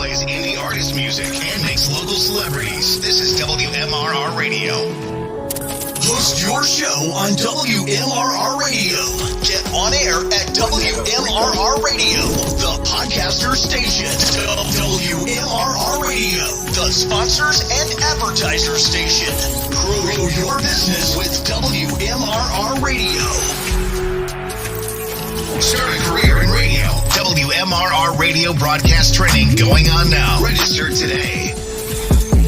plays indie artist music and makes local celebrities. This is WMRR Radio. Host your show on WMRR Radio. Get on air at WMRR Radio, the podcaster station. WMRR Radio, the sponsors and advertiser station. Grow your business with WMRR Radio. Start a career in radio. WMRR Radio broadcast training going on now. Register today.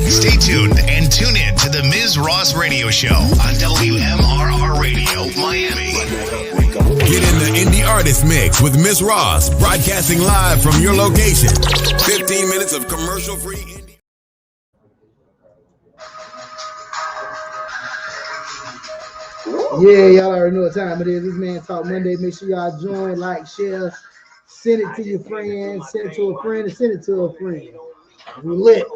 Stay tuned and tune in to the Ms. Ross Radio Show on WMRR Radio, Miami. Get in the Indie Artist Mix with Ms. Ross, broadcasting live from your location. 15 minutes of commercial-free indie. Yeah, y'all already know what time it is. This Man Talk Monday. Make sure y'all join, like, share, send it to your friends, send it to a friend, and send it to a friend. We lit.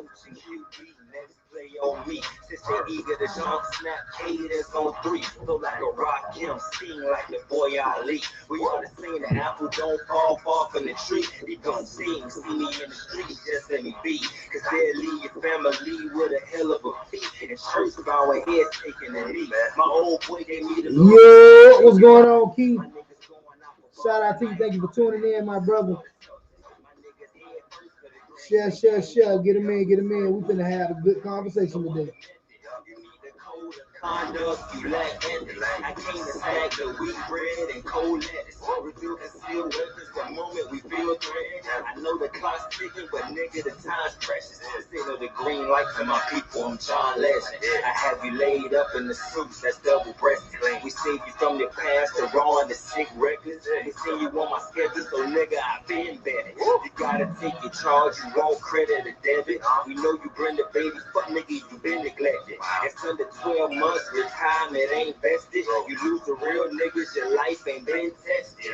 On me, since they eager to jump, snap haters on three. Flow like a rock, him sing like the boy Ali. We ought to sing the apple don't fall far from the tree. They gon' sing, see me in the street, just let me be. Cause they'll leave your family with a hell of a feat. And shirts bowing heads taking a knee. My old boy gave me the yo, what's going on, Keith? Shout out to you, thank you for tuning in, my brother. Share. Get him in. We finna have a good conversation today. Conduct, you lack endless. I came to snag the wheat bread and cold lettuce. Reveal concealed weapons the moment we feel threatened. I know the clock's ticking, but nigga, the time's precious. Signal the green light for my people, I'm John Legend. I have you laid up in the suits that's double-breasted. We save you from the past, the raw and the sick records. They say you on my schedule, so nigga, I've been betting. You gotta take your charge, you want credit or debit. We know you bring the baby, fuck nigga, you been neglected. It's under 12 months. Retirement ain't vested. You lose the real niggas, your life ain't been tested.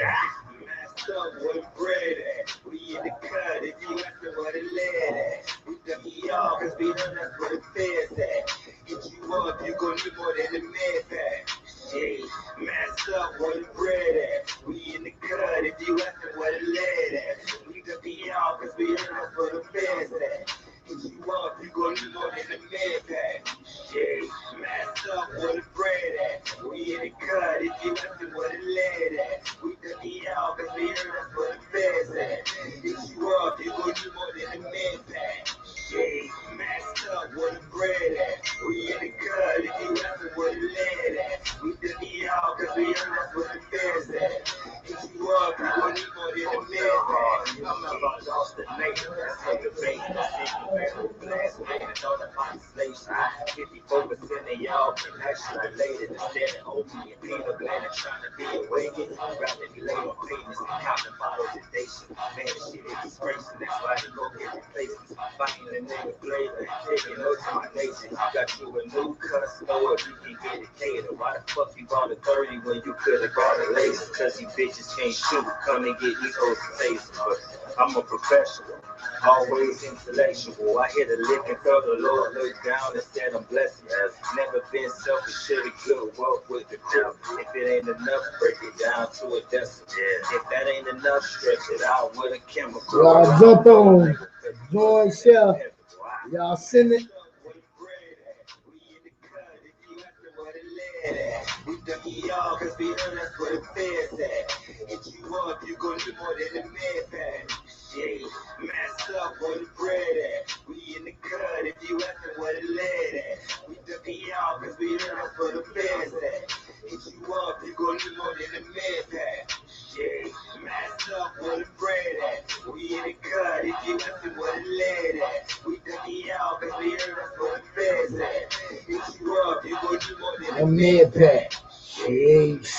Masked up where the bread at. We in the cut if you asking where the lead at. We WER cause we know that's where the feds at. Hit you up, you gon' need more than the med pack. Shit, masked up where the bread at. We in the cut if you asking where the lead at. We WER cause we know that's where the feds at. Hit you up, you gon' need more than the med pack. Shit, masked up where the bread at. We in the cut if you asking where the lead at. We WER cause we heard that's where the feds at. Hit you up, you gon' need more than the med pack. Shit, masked up where the bread at. We in the cut if you asking where the lead at. We WER cause we heard that's where the feds at. Hit you up, you gon' need more than the med pack. I'm about lost the nation, let's take a bait. Blast man, it's on the legislation. 54% of y'all can actually related instead of OP and Peter Blanton trying to be awakened. Rather be laid on payments and counting bottles of station. Man, this shit is disgraceful. That's why they go get replacements. Fighting the nigga flavor, taking notes on my nation. Got you a new customer, you can get it catered. Why the fuck you bought a 30 when you could have bought a laser? Cause these bitches can't shoot. Come and get these hoes to taste. But I'm a professional. Always intellectual. I hit a lick and felt the Lord look down and said I'm blessed. Never been selfish, shitty good work with the crew. If it ain't enough, break it down to a decimal. If that ain't enough, stretch it out with a chemical. Y'all jump on, join, share. Y'all send it. We WER cause we heard that's where the feds at. Hit you up, you gon' need more than the med pack. Shit, masked up where the bread at. We in the cut if you asking where the lead at. We WER cause we heard that's where the feds at. Hit you up, you gon' need more than the med pack. Shit, masked up where the bread at. We in the cut if you asking where the lead at. We WER cause we heard that's where the feds at. Hit you up, you gon' need more than A med pack. Jeez.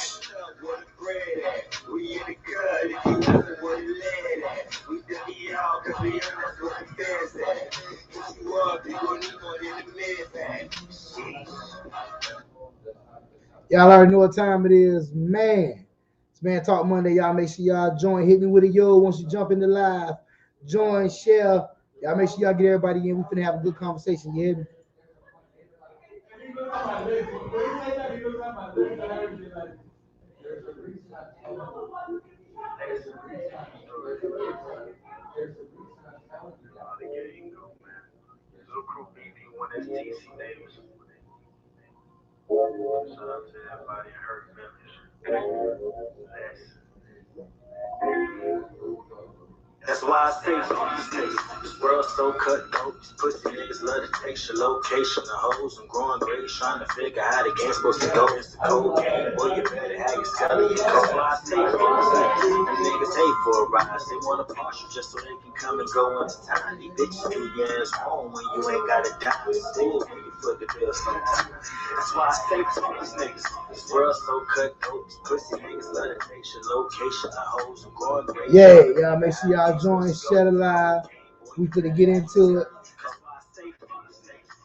We in the cut if you asking where the lead at. We WER cause we heard that's where the feds at. Hit you up, you gon' need more than the med pack. Y'all already know what time it is, man. It's Man Talk Monday. Y'all make sure y'all join. Hit me with a yo once you jump in the live. Join, share. Y'all make sure y'all get everybody in. We finna have a good conversation. You hear me? that's TC Davis. Shout out to everybody in her families. That's why I say fuck these niggas. This world so cutthroat. These pussy niggas love to take your location. The hoes and growing grades trying to figure how the game's supposed to go. It's the cold game. Boy, you better have your scully. That's why I say fuck these niggas. Them niggas hate for a rise. They want a partial just so they can come and go when it's time. These bitches do your ass wrong when you ain't got a dime. Still when you foot the bill sometimes. That's why I say fuck these niggas. This world so cutthroat. These pussy niggas love to take your location. The hoes and growing grades. Yeah, y'all make sure y'all join, share the live. We finna get into it.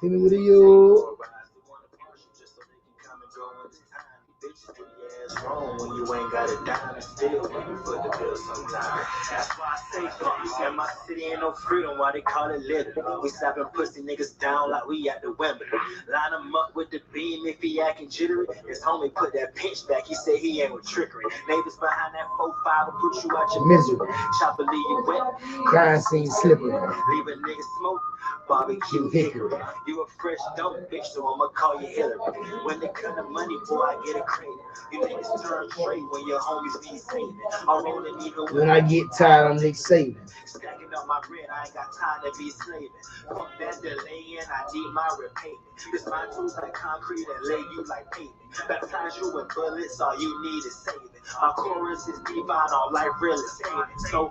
Hit me with a you. Wrong when you ain't got a dime and still when you foot the bill sometimes. That's why I say fuck. In my city ain't no freedom, why they call it living. We slapping pussy niggas down like we at the Wimbledon. Line him up with the beam if he acting jittery. His homie put that pinch back, he said he ain't with trickery. Neighbors behind that 4-5 will put you out your misery. Chopper leave you wet. Crime scene slippery. Leave a nigga smoke. Barbecue hickory. You a fresh dope bitch, so I'ma call you Hillary. When they cut the money, boy, I get it crazy. You niggas turn straight when your homies be saving. I'm rolling even when I get tired, I'm Nick saving. Stacking up my bread, I ain't got time to be slaving. Fuck that delaying, I need my repayment. This my tools like concrete and lay you like pavement. Baptize you with bullets, all you need is saving. My chorus is divine, all life real is saving. So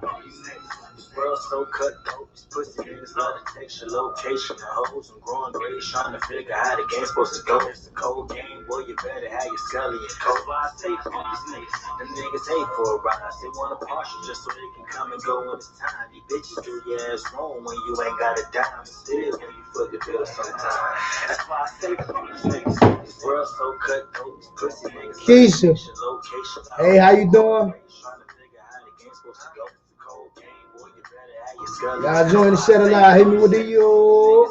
this world so cutthroat. These pussy niggas love to take your location. The hoes and growing grades trying to figure how the game's supposed to go. It's a cold game, boy, you better have your scully and coat. Why I say fuck these niggas. Them niggas hate for a rise. They want a partial just so they can come and go when it's time. These bitches do your ass wrong when you ain't got a dime. Still when you foot the bill sometimes. That's why I say fuck these niggas. This world so cutthroat. These pussy niggas Keisha. love to take your location. Hey, how you doing? Trying to figure how the game's supposed to go. Y'all join the shut alive. Hit me with the yo.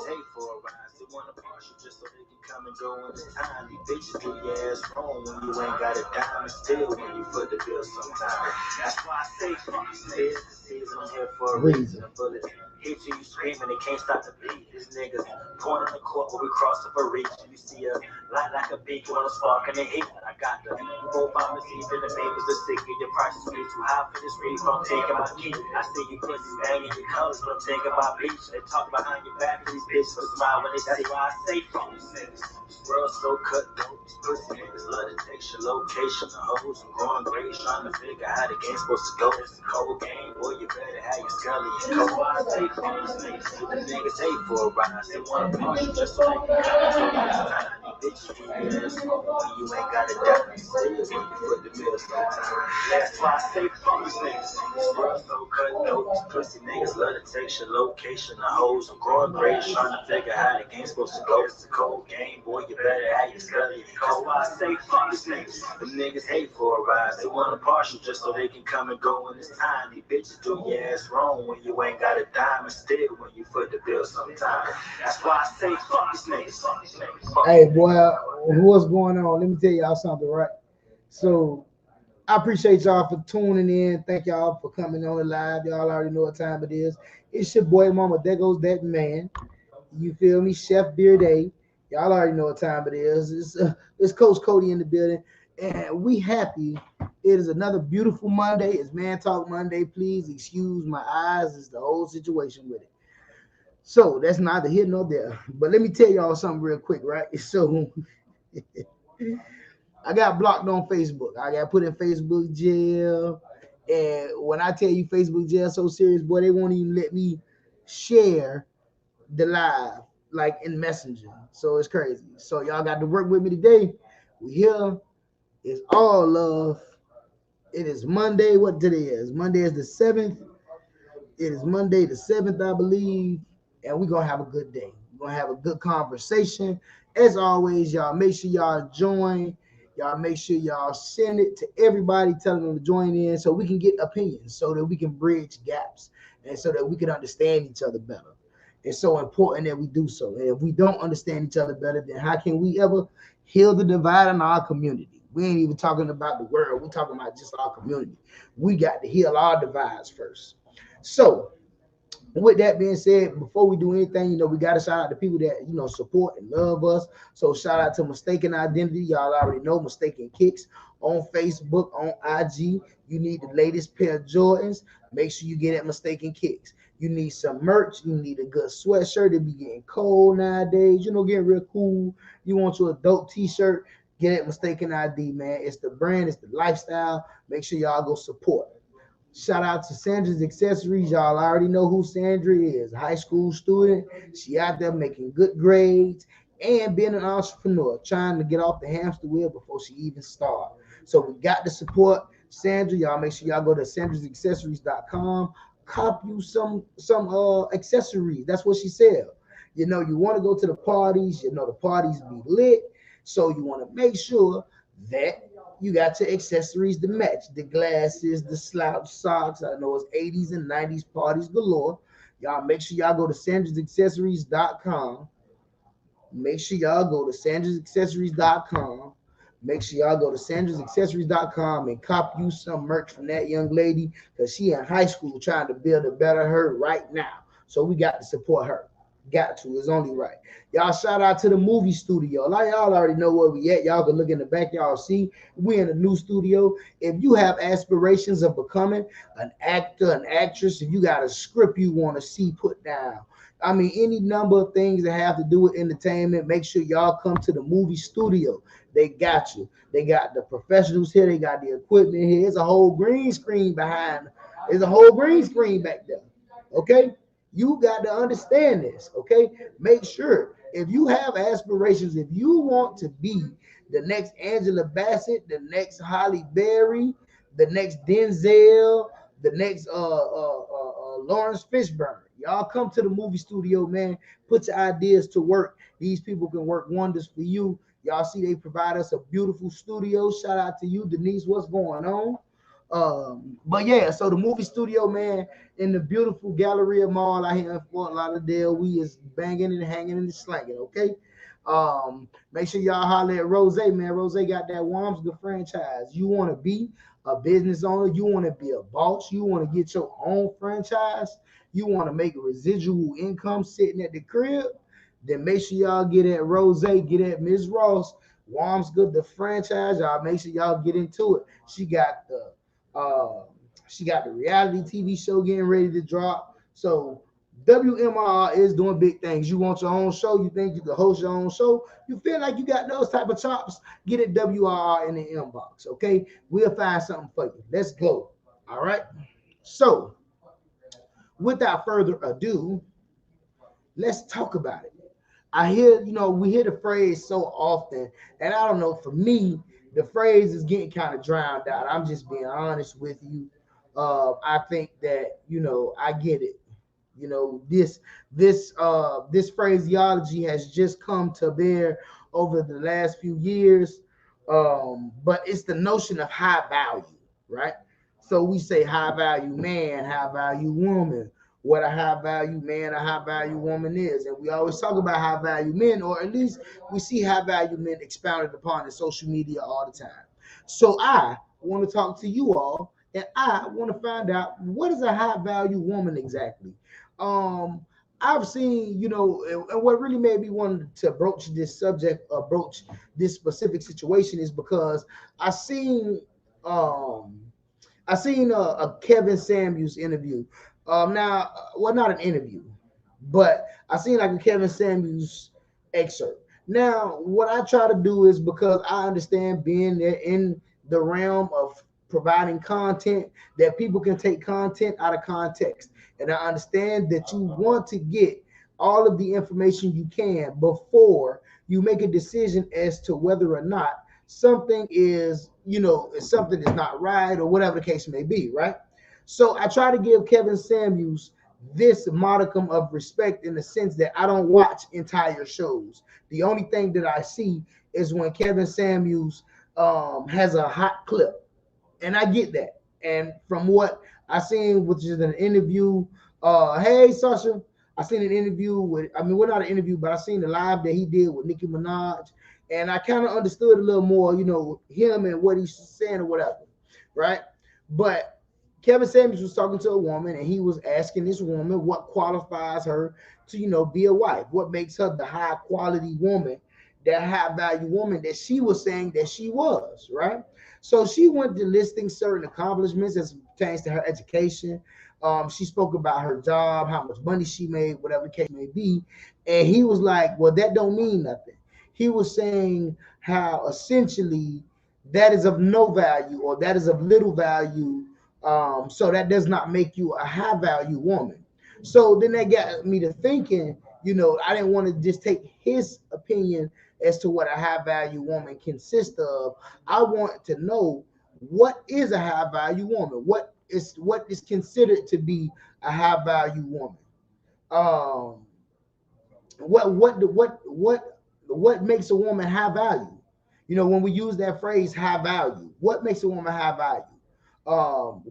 Bitches do your ass wrong when you ain't got a dime and still when you foot the bill sometimes. That's why I say fuck this. I'm here for a reason. Bullet hit you, you screaming, they can't stop the beat. These niggas point in the court when we cross the reach. You see a light like a beacon on a spark in the heat. I got the four bombers, even the babies are sick. Your prices way too high for this reef. I'm taking my key. I see you pussies banging your colors, but I'm taking my bleach. They talk behind your back, these bitches will smile when they see why I say fuck these niggas. This world so cutthroat. These pussy niggas love to take your location. The hoes and growing grades trying to figure how the game's supposed to go. It's a cold game, boy, you better have your scully and coat. Why I say fuck these niggas. The niggas hate for a rise. They want a partial just so they can come and go when it's time. These bitches do your ass wrong when you ain't got a dime. Still when you foot the bill sometimes. That's why I say fuck these niggas. This world so cutthroat. These pussy niggas love to take your location. The hoes and growing grades trying to figure how the game's supposed to go. It's a cold game, boy, you better have your scully and coat. Why I say fuck these niggas. The niggas hate for a rise. They want a partial just so they can come and go when it's time. These bitches do your ass wrong when you ain't got a dime and still when you foot the bill sometimes. That's why I say fuck these niggas. Fuck these niggas. Hey, boy, what's going on? Let me tell y'all something, right? So, I appreciate y'all for tuning in. Thank y'all for coming on the live. Y'all already know what time it is. It's your boy, Mama. There goes that man. You feel me? Chef Beer Day. Y'all already know what time it is. It's Coach Cody in the building. And we happy. It is another beautiful Monday. It's Man Talk Monday. Please excuse my eyes. It's the whole situation with it. So that's neither here nor there. But let me tell y'all something real quick, right? So I got blocked on Facebook. I got put in Facebook jail. And when I tell you Facebook jail so serious, boy, they won't even let me share the live like in Messenger. So it's crazy. So y'all got to work with me today. We here. It's all love. It is Monday. What today is? Monday is the 7th. It is Monday the 7th, I believe. And we're going to have a good day. We're going to have a good conversation. As always, y'all make sure y'all join. Y'all make sure y'all send it to everybody, telling them to join in so we can get opinions, so that we can bridge gaps, and so that we can understand each other better. It's so important that we do so. And if we don't understand each other better, then how can we ever heal the divide in our community? We ain't even talking about the world. We're talking about just our community. We got to heal our divides first. So With that being said, before we do anything, we got to shout out the people that, support and love us. So shout out to Mistaken Identity. Y'all already know Mistaken Kicks on Facebook, on IG. You need the latest pair of Jordans. Make sure you get at Mistaken Kicks. You need some merch. You need a good sweatshirt. It be getting cold nowadays. Getting real cool. You want your adult t-shirt. Get at Mistaken ID, man. It's the brand. It's the lifestyle. Make sure y'all go support. Shout out to Sandra's Accessories. Y'all already know who Sandra is. High school student. She out there making good grades and being an entrepreneur, trying to get off the hamster wheel before she even starts. So we got to support Sandra. Y'all make sure y'all go to sandrasaccessories.com. Cop you some accessories. That's what she said. You want to go to the parties. The parties be lit. So you want to make sure that you got your accessories to match the glasses, the slouch socks. I know it's 80s and 90s parties galore. Y'all make sure y'all go to sandrasaccessories.com. Make sure y'all go to sandrasaccessories.com. Make sure y'all go to sandrasaccessories.com and cop you some merch from that young lady because she in high school trying to build a better her right now. So we got to support her. Got to. It's only right. Y'all shout out to the movie studio. Like y'all already know where we at. Y'all can look in the back. Y'all see we in a new studio. If you have aspirations of becoming an actor, an actress, if you got a script you want to see put down, I mean, any number of things that have to do with entertainment, make sure y'all come to the movie studio. They got you. They got the professionals here. They got the equipment here. There's a whole green screen behind. There's a whole green screen back there. Okay? You got to understand this, okay? Make sure if you have aspirations, if you want to be the next Angela Bassett, the next Holly Berry, the next Denzel, the next Lawrence Fishburne, y'all come to the movie studio, man. Put your ideas to work. These people can work wonders for you. Y'all see they provide us a beautiful studio. Shout out to you, Denise. What's going on? But yeah, so the movie studio, man, in the beautiful Galleria Mall out here in Fort Lauderdale, we is banging and hanging and slanging, okay? Make sure y'all holler at Rose, man. Rose got that Wamsga franchise. You want to be a business owner, you want to be a boss, you want to get your own franchise, you want to make a residual income sitting at the crib, then make sure y'all get at Rose, get at Ms. Ross. Wamsga, the franchise, y'all make sure y'all get into it. Uh, she got the reality TV show getting ready to drop. So WMRR is doing big things. You want your own show? You think you can host your own show? You feel like you got those type of chops? Get it WRR in the inbox, okay? We'll find something for you. Let's go. All right. So without further ado, let's talk about it. I hear, we hear the phrase so often, and I don't know, for me, the phrase is getting kind of drowned out. I'm just being honest with you. I think that, I get it. This phraseology has just come to bear over the last few years. But it's the notion of high value, right? So we say high value man, high value woman, what a high value man, a high value woman is. And we always talk about high value men, or at least we see high value men expounded upon in social media all the time. So I want to talk to you all, and I want to find out, what is a high value woman exactly? Um, I've seen, and what really made me want to broach this subject, broach this specific situation, is because I seen um a Kevin Samuels interview. Well, not an interview, but I seen like a Kevin Samuels excerpt. Now, what I try to do is, because I understand being there in the realm of providing content, that people can take content out of context. And I understand that you want to get all of the information you can before you make a decision as to whether or not something is, something is not right, or whatever the case may be, right? So I try to give Kevin Samuels this modicum of respect, in the sense that I don't watch entire shows. The only thing that I see is when Kevin Samuels has a hot clip, and I get that. And from what I seen, which is an interview, hey Sasha, I seen an interview with, well, not an interview, but I seen the live that he did with Nicki Minaj, and I kind of understood a little more, him and what he's saying or whatever, right? But Kevin Samuels was talking to a woman, and he was asking this woman what qualifies her to, be a wife. What makes her the high quality woman, that high value woman that she was saying that she was, right? So she went to listing certain accomplishments as it pertains to her education. She spoke about her job, how much money she made, whatever the case may be. And he was like, well, that don't mean nothing. He was saying how essentially that is of no value, or that is of little value. So that does not make you a high value woman. So then that got me to thinking, I didn't want to just take his opinion as to what a high value woman consists of. I want to know, what is a high value woman? What is considered to be a high value woman? Um, what makes a woman high value? When we use that phrase high value, what makes a woman high value?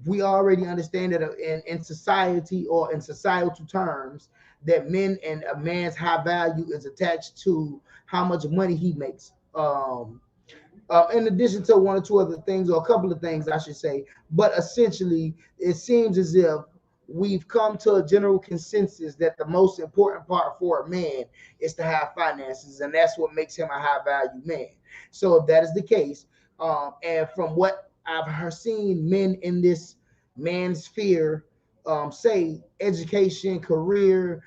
We already understand that in society, or in societal terms, that men and a man's high value is attached to how much money he makes. In addition to one or two other things, or a couple of things, I should say. But essentially, it seems as if we've come to a general consensus that the most important part for a man is to have finances, and that's what makes him a high value man. So if that is the case, and from what I've seen men in this man sphere say, education, career,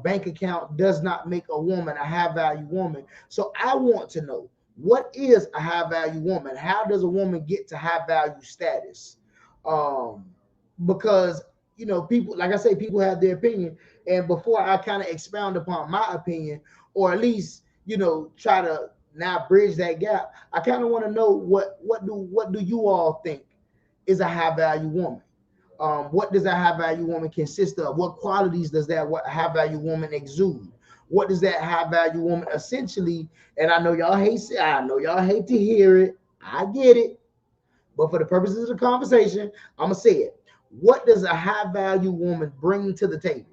bank account does not make a woman a high value woman. So I want to know, what is a high value woman? How does a woman get to high value status? Um, because people, like I say, people have their opinion, and before I kind of expound upon my opinion, or at least try to now bridge that gap, I kind of want to know, what do you all think is a high value woman? What does a high value woman consist of? What qualities does that high value woman exude? What does that high value woman essentially? And I know y'all hate to hear it. I get it. But for the purposes of the conversation, I'm gonna say it. What does a high value woman bring to the table?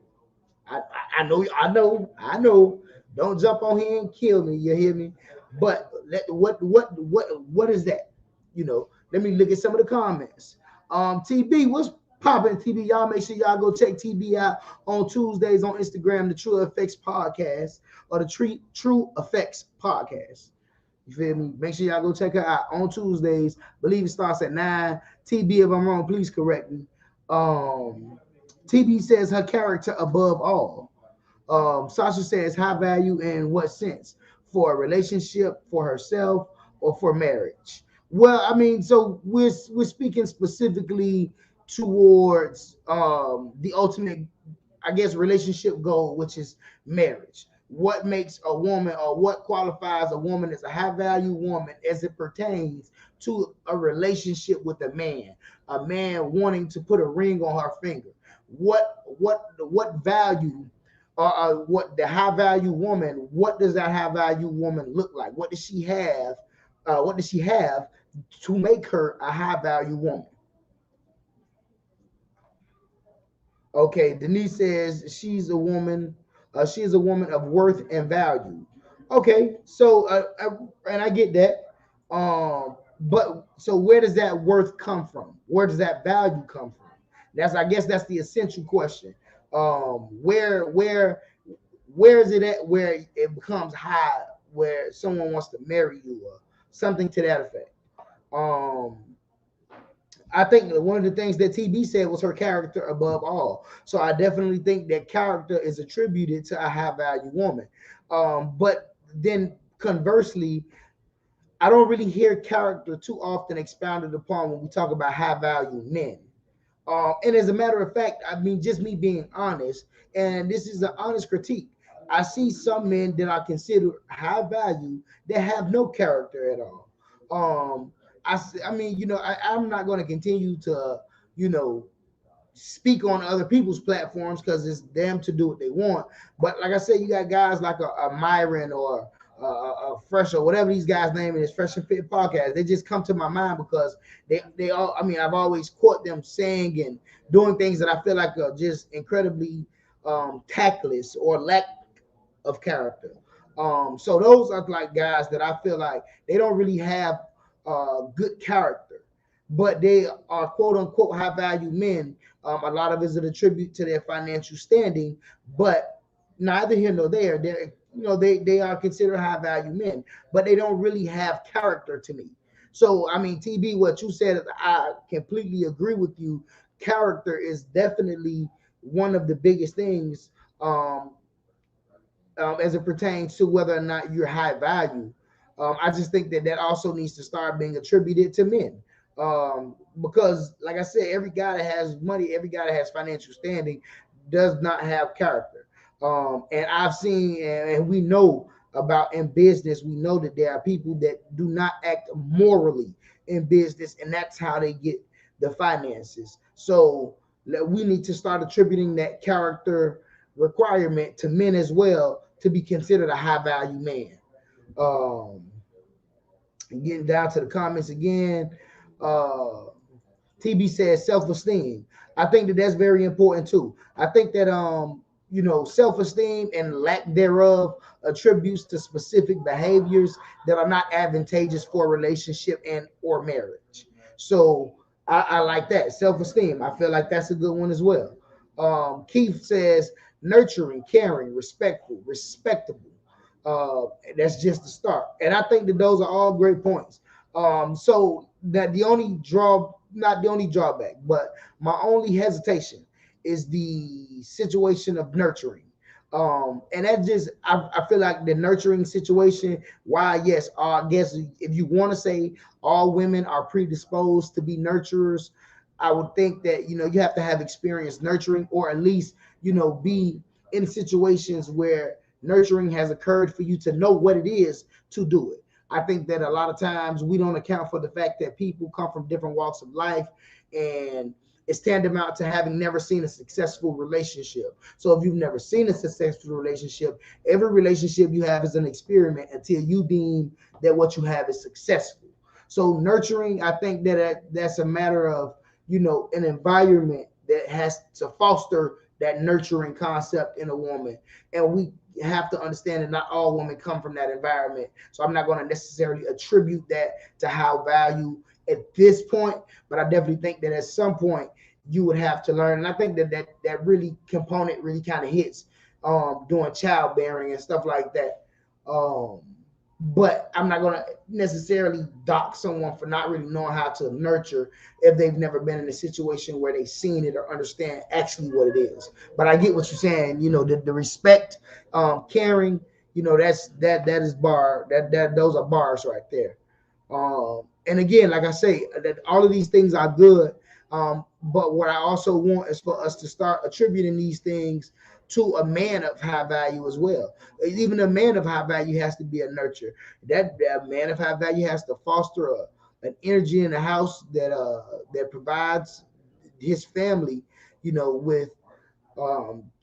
I know. Don't jump on here and kill me. You hear me? But what is that? Let me look at some of the comments. TB, what's popping? TB, y'all make sure y'all go check TB out on Tuesdays on Instagram, the True Effects Podcast, or the True Effects Podcast. You feel me? Make sure y'all go check her out on Tuesdays. Believe it starts at 9. TB, if I'm wrong, please correct me. TB says her character above all. Sasha says high value in what sense? For a relationship, for herself, or for marriage? Well, I mean, so we're speaking specifically towards the ultimate, I guess, relationship goal, which is marriage. What makes a woman, or what qualifies a woman as a high value woman as it pertains to a relationship with a man wanting to put a ring on her finger? What value, or what the high value woman? What does that high value woman look like? What does she have? What does she have to make her a high value woman? Okay, Denise says she's a woman. She is a woman of worth and value. Okay, so and I get that. But so where does that worth come from? Where does that value come from? I guess that's the essential question. Where is it at where it becomes high, where someone wants to marry you, or something to that effect? Um, I think one of the things that TB said was her character above all. So I definitely think that character is attributed to a high value woman. But then conversely, I don't really hear character too often expounded upon when we talk about high value men. And as a matter of fact, I mean, just me being honest, and this is an honest critique. I see some men that I consider high value that have no character at all. Um, I mean, I'm not going to continue to, you know, speak on other people's platforms because it's them to do what they want. But like I said, you got guys like a Myron or a Fresh, or whatever these guys' name is, Fresh and Fit podcast. They just come to my mind because they all. I mean, I've always caught them saying and doing things that I feel like are just incredibly tactless or lack of character. So those are like guys that I feel like they don't really have good character. but they are quote unquote high value men. A lot of it is a tribute to their financial standing, but neither here nor there. They are considered high value men, but they don't really have character to me. So I mean, TB, what you said, I completely agree with you. Character is definitely one of the biggest things, um, as it pertains to whether or not you're high value. I just think that that also needs to start being attributed to men. Because, like I said, every guy that has money, every guy that has financial standing does not have character. And I've seen, and we know about in business, we know that there are people that do not act morally in business, and that's how they get the finances. So we need to start attributing that character requirement to men as well to be considered a high value man. Um, Getting down to the comments again, uh, TB says self-esteem. I think that that's very important too. I think that self-esteem and lack thereof attributes to specific behaviors that are not advantageous for a relationship and or marriage. So I like that self-esteem. I feel like that's a good one as well. Keith says nurturing, caring, respectful, respectable. That's just the start, and I think that those are all great points. So that the only draw, not the only drawback, but my only hesitation is the situation of nurturing. And that just, I feel like the nurturing situation, why, yes, I guess if you want to say all women are predisposed to be nurturers, I would think that, you have to have experience nurturing, or at least, be in situations where nurturing has occurred for you to know what it is to do it. I think that a lot of times we don't account for the fact that people come from different walks of life, and it's tantamount to having never seen a successful relationship. So if you've never seen a successful relationship, every relationship you have is an experiment until you deem that what you have is successful. So nurturing, I think that that's a matter of, an environment that has to foster that nurturing concept in a woman. And we have to understand that not all women come from that environment. So I'm not going to necessarily attribute that to how value at this point, but I definitely think that at some point you would have to learn. And I think that really component really kind of hits doing childbearing and stuff like that. Um, but I'm not going to necessarily dock someone for not really knowing how to nurture if they've never been in a situation where they've seen it or understand actually what it is. But I get what you're saying. The respect, caring. That is bar. That those are bars right there. And again, like I say, that all of these things are good. But what I also want is for us to start attributing these things to a man of high value as well. Even a man of high value has to be a nurture. That man of high value has to foster an energy in the house that provides his family, with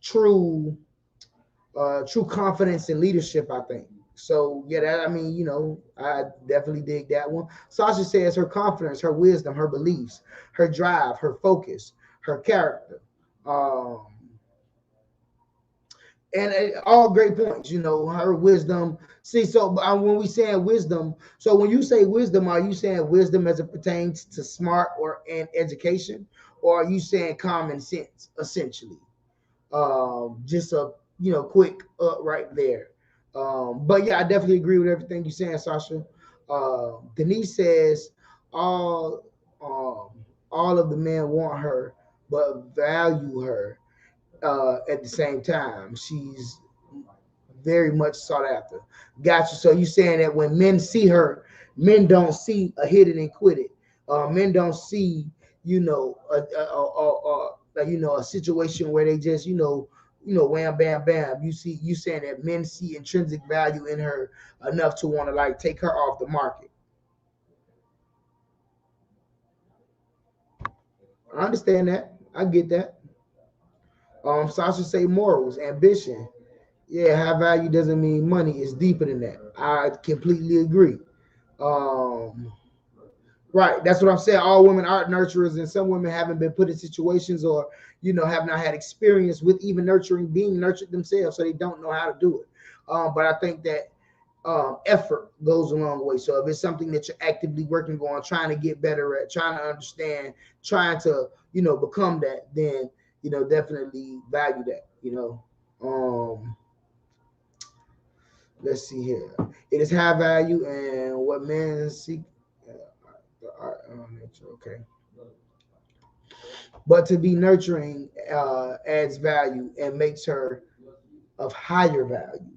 true confidence and leadership, I think. So yeah, I definitely dig that one. Sasha says her confidence, her wisdom, her beliefs, her drive, her focus, her character. Um, and all great points, her wisdom. See, so when we saying wisdom, so when you say wisdom, are you saying wisdom as it pertains to smart or and education, or are you saying common sense essentially? Just a quick right there. But yeah, I definitely agree with everything you're saying, Sasha. Denise says all all of the men want her, but value her at the same time. She's very much sought after. Gotcha. So you saying that when men see her, men don't see a hit it and quit it. Men don't see, a situation where they just, wham, bam, bam. You saying that men see intrinsic value in her enough to want to like take her off the market. I understand that. I get that. Sasha say morals, ambition. Yeah, high value doesn't mean money. It's deeper than that. I completely agree. Um, right. That's what I'm saying. All women aren't nurturers, and some women haven't been put in situations or, have not had experience with even nurturing, being nurtured themselves, so they don't know how to do it. But I think that effort goes a long way. So if it's something that you're actively working on, trying to get better at, trying to understand, trying to, become that, then, definitely value that, let's see here. It is high value and what men seek. Okay. But to be nurturing adds value and makes her of higher value.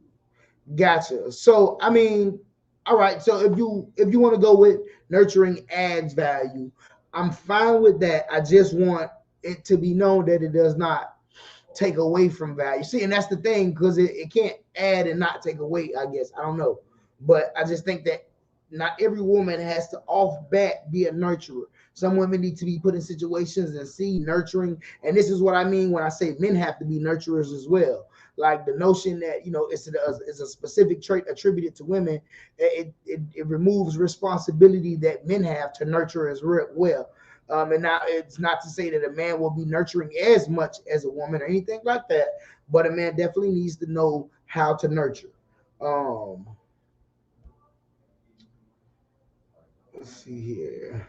Gotcha. So I mean, all right. So if you want to go with nurturing adds value, I'm fine with that. I just want it to be known that it does not take away from value. See, and that's the thing, because it can't add and not take away, I guess. I don't know. But I just think that not every woman has to off bat be a nurturer. Some women need to be put in situations and see nurturing. And this is what I mean when I say men have to be nurturers as well. Like the notion that, it's a specific trait attributed to women, it removes responsibility that men have to nurture as well. And now it's not to say that a man will be nurturing as much as a woman or anything like that, but a man definitely needs to know how to nurture. Let's see here.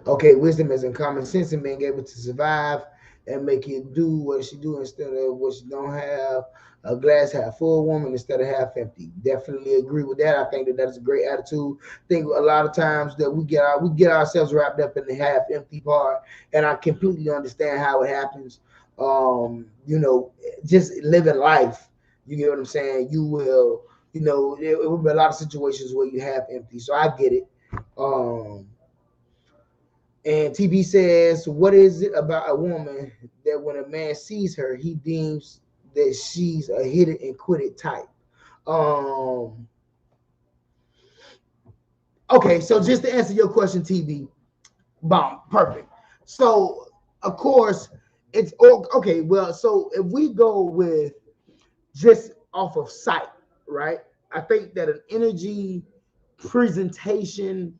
Okay, wisdom is in common sense and being able to survive and make it do what she do instead of what she don't have. A glass half full woman instead of half empty. Definitely agree with that. I think that that's a great attitude. I think a lot of times that we get ourselves wrapped up in the half empty part, and I completely understand how it happens. Just living life. You get what I'm saying? You will, it will be a lot of situations where you have empty. So I get it. And TB says, what is it about a woman that when a man sees her, he deems that she's a hit it and quit it type? Okay, so just to answer your question, TB, bomb, perfect. So, of course, it's okay. Well, so if we go with just off of sight, right? I think that an energy presentation,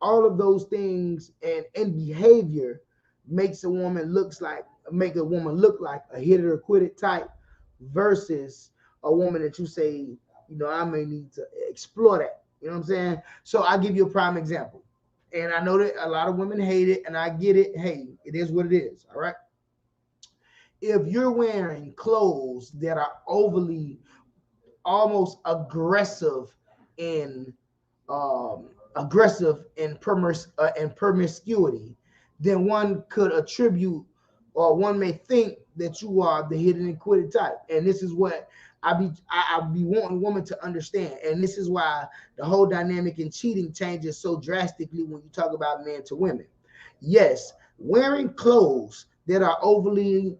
all of those things and behavior make a woman look like a hit it or quit it type versus a woman that you say, I may need to explore that. You know what I'm saying? So I'll give you a prime example. And I know that a lot of women hate it, and I get it. Hey, it is what it is. All right. If you're wearing clothes that are overly almost aggressive in promiscuity, then one could attribute or one may think that you are the hit and quit it type. And this is what I be wanting women to understand. And this is why the whole dynamic in cheating changes so drastically when you talk about men to women. Yes, wearing clothes that are overly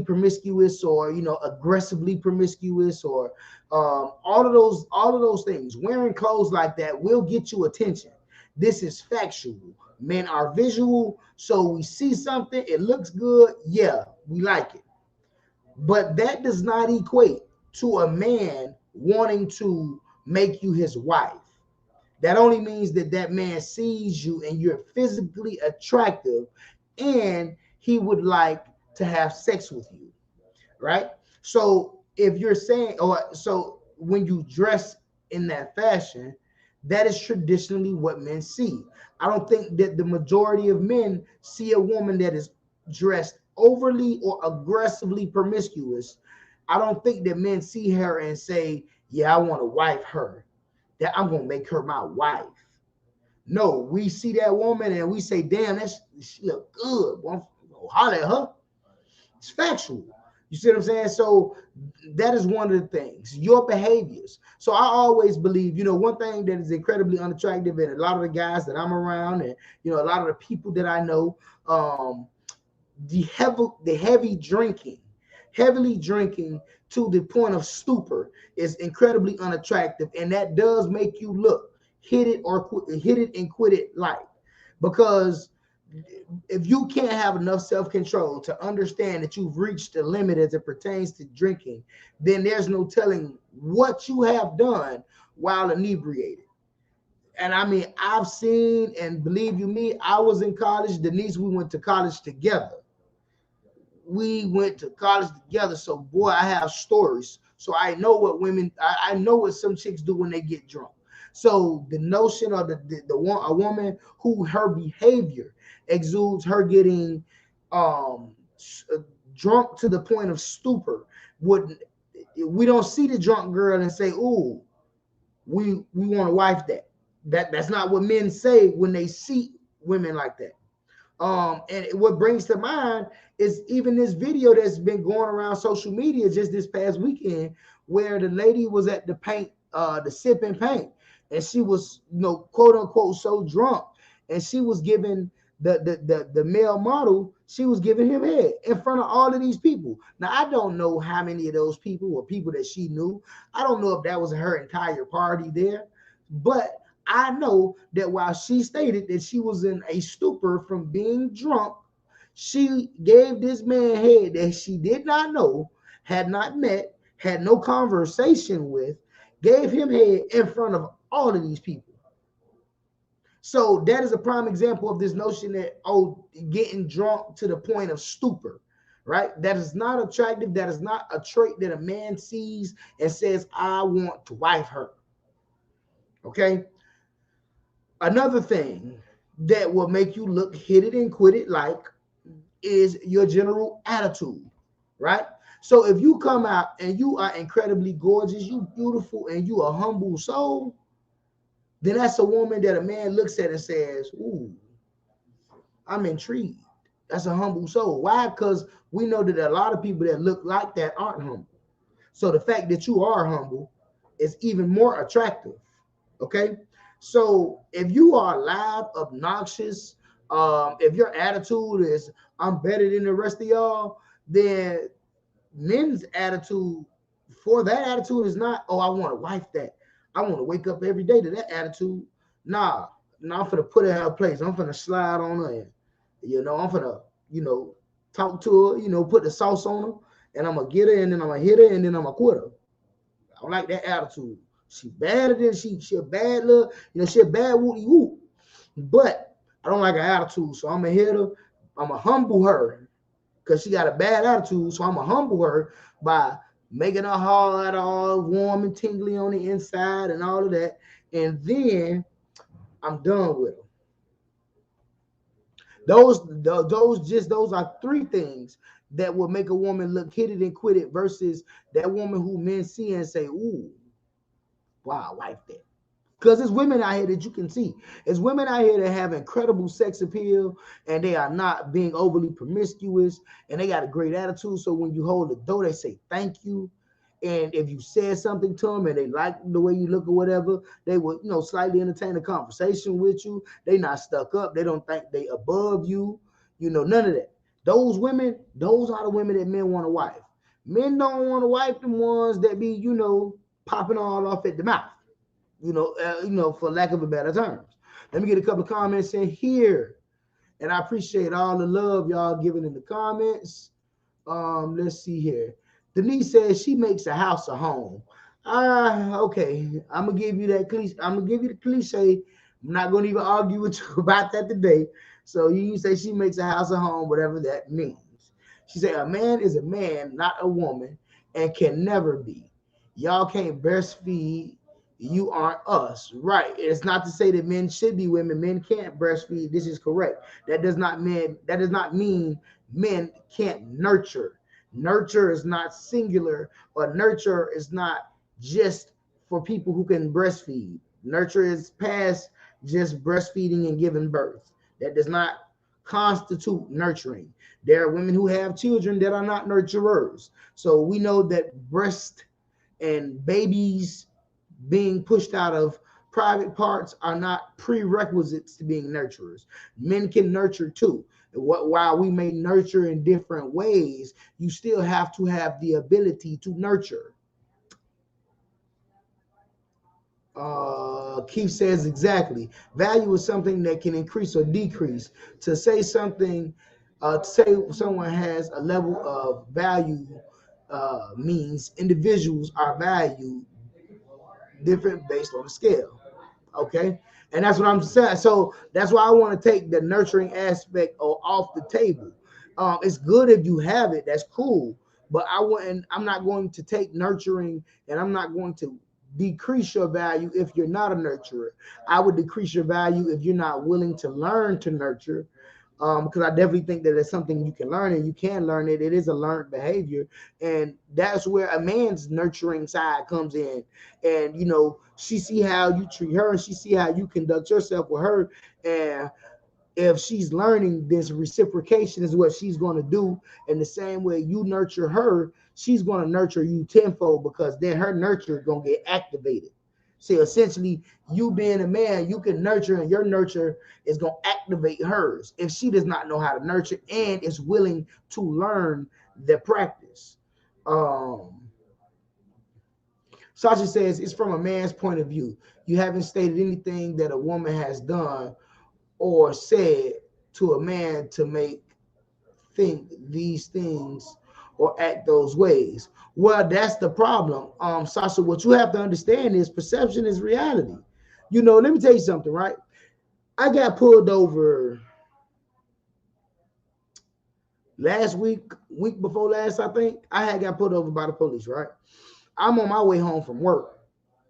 promiscuous or aggressively promiscuous or all of those things. Wearing clothes like that will get you attention. This is factual. Men are visual, so we see something, it looks good, yeah, we like it. But that does not equate to a man wanting to make you his wife. That only means that that man sees you and you're physically attractive and he would like to have sex with you, right? So if you're saying, so when you dress in that fashion, that is traditionally what men see. I don't think that the majority of men see a woman that is dressed overly or aggressively promiscuous. I don't think that men see her and say, yeah, I want to wife her, that I'm going to make her my wife. No, we see that woman and we say, damn, she look good. Holler at her. It's factual. You see what I'm saying? So that is one of the things, your behaviors. So I always believe, one thing that is incredibly unattractive, and a lot of the guys that I'm around and, a lot of the people that I know, the heavily drinking to the point of stupor is incredibly unattractive. And that does make you look hit it and quit it like, because if you can't have enough self-control to understand that you've reached the limit as it pertains to drinking, then there's no telling what you have done while inebriated. And I mean, I've seen, and believe you me, I was in college. Denise, we went to college together. So boy, I have stories. So I know what women, I know what some chicks do when they get drunk. So the notion of the one, a woman who her behavior exudes her getting um drunk to the point of stupor, would we don't see the drunk girl and say, "Ooh, we want to wife that." That's not what men say when they see women like that. And what brings to mind is even this video that's been going around social media just this past weekend, where the lady was at the paint, the sipping paint, and she was, quote unquote, so drunk, and she was giving the male model, she was giving him head in front of all of these people. Now I don't know how many of those people were people that she knew. I don't know if that was her entire party there, but I know that while she stated that she was in a stupor from being drunk, she gave this man head that she did not know, had not met, had no conversation with, gave him head in front of all of these people. So that is a prime example of this notion that, getting drunk to the point of stupor, right? That is not attractive. That is not a trait that a man sees and says, I want to wife her. Okay. Another thing that will make you look hit it and quit it like is your general attitude, right? So if you come out and you are incredibly gorgeous, you beautiful, and you a humble soul, then that's a woman that a man looks at and says, ooh, I'm intrigued. That's a humble soul. Why? Because we know that a lot of people that look like that aren't humble. So the fact that you are humble is even more attractive. Okay. So if you are loud, obnoxious, if your attitude is I'm better than the rest of y'all, then men's attitude for that attitude is not, I want to wife that. I want to wake up every day to that attitude. Nah, I'm gonna put her in her place. I'm gonna slide on her, and I'm gonna, talk to her, put the sauce on her, and I'm gonna get her, and then I'm gonna hit her, and then I'm gonna quit her. I don't like that attitude. She better than she a bad little, she a bad wooty whoop. But I don't like her attitude, so I'm gonna hit her. I'm gonna humble her because she got a bad attitude. So I'm gonna humble her by making her heart all warm and tingly on the inside and all of that. And then I'm done with her. Those are three things that will make a woman look hit it and quit it versus that woman who men see and say, ooh, wow, wife that. Because there's women out here that you can see. There's women out here that have incredible sex appeal and they are not being overly promiscuous and they got a great attitude. So when you hold the door, they say thank you. And if you said something to them and they like the way you look or whatever, they will, slightly entertain a conversation with you. They not stuck up. They don't think they above you. None of that. Those women, those are the women that men want to wife. Men don't want to wife the ones that be, popping all off at the mouth. For lack of a better terms. Let me get a couple of comments in here. And I appreciate all the love y'all giving in the comments. Let's see here. Denise says she makes a house a home. Okay. I'm gonna give you that cliche. I'm gonna give you the cliche. I'm not gonna even argue with you about that today. So you say she makes a house a home, whatever that means. She said a man is a man, not a woman, and can never be. Y'all can't breastfeed. You aren't us, right? It's not to say that men should be women. Men can't breastfeed. This is correct. That does not mean men can't nurture. Nurture is not singular, or nurture is not just for people who can breastfeed. Nurture is past just breastfeeding and giving birth. That does not constitute nurturing. There are women who have children that are not nurturers. So we know that breast and babies being pushed out of private parts are not prerequisites to being nurturers. Men can nurture too. While we may nurture in different ways, you still have to have the ability to nurture. Keith says exactly. Value is something that can increase or decrease. To say something, to say someone has a level of value means individuals are valued different based on the scale. Okay. And that's what I'm saying. So that's why I want to take the nurturing aspect off the table. It's good if you have it. That's cool. but I'm not going to take nurturing, and I'm not going to decrease your value if you're not a nurturer. I would decrease your value if you're not willing to learn to nurture. Because I definitely think that it's something you can learn, and you can learn it. It is a learned behavior, and that's where a man's nurturing side comes in. And she see how you treat her, and she see how you conduct yourself with her, and if she's learning, this reciprocation is what she's going to do. In the same way you nurture her, she's going to nurture you tenfold, because then her nurture is going to get activated. See, essentially, you being a man, you can nurture, and your nurture is going to activate hers if she does not know how to nurture and is willing to learn the practice. Sasha says, it's from a man's point of view. You haven't stated anything that a woman has done or said to a man to make think these things or act those ways. Well, that's the problem. Sasha, what you have to understand is perception is reality. Let me tell you something, right? I got pulled over last week before last, I think. I had got pulled over by the police, right? I'm on my way home from work,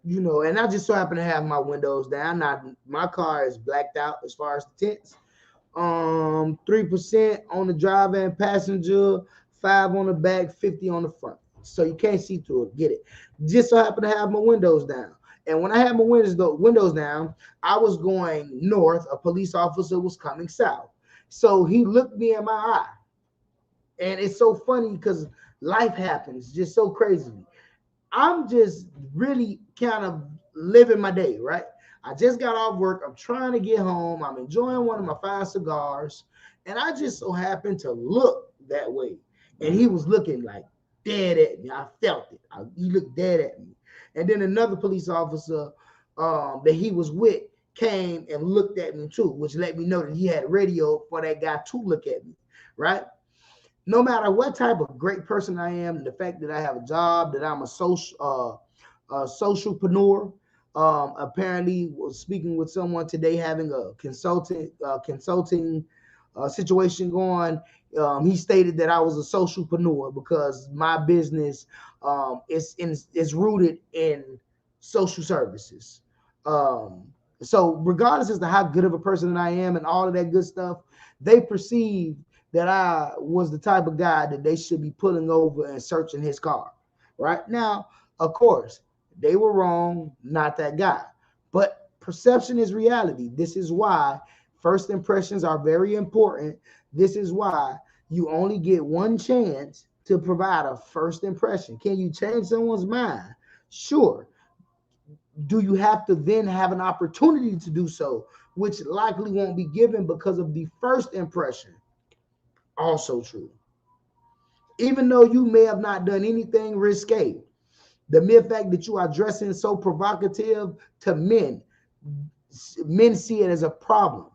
and I just so happen to have my windows down. My car is blacked out as far as the tents. 3% on the driver and passenger, 5 on the back, 50 on the front. So you can't see through it. Get it? Just so happen to have my windows down. And when I had my windows down, I was going north. A police officer was coming south. So he looked me in my eye. And it's so funny because life happens just so crazy. I'm just really kind of living my day, right? I just got off work. I'm trying to get home. I'm enjoying one of my 5 cigars. And I just so happened to look that way. And he was looking like dead at me. I felt it. He looked dead at me. And then another police officer that he was with came and looked at me too, which let me know that he had radio for that guy to look at me, right? No matter what type of great person I am, the fact that I have a job, that I'm a socialpreneur. Apparently was speaking with someone today having a consulting situation going. He stated that I was a socialpreneur because my business is rooted in social services. So regardless as to how good of a person I am and all of that good stuff, they perceive that I was the type of guy that they should be pulling over and searching his car. Right now, of course, they were wrong, not that guy. But perception is reality. This is why first impressions are very important. This is why you only get one chance to provide a first impression. Can you change someone's mind? Sure. Do you have to then have an opportunity to do so, which likely won't be given because of the first impression? Also true. Even though you may have not done anything risque, the mere fact that you are dressing so provocative to men see it as a problem.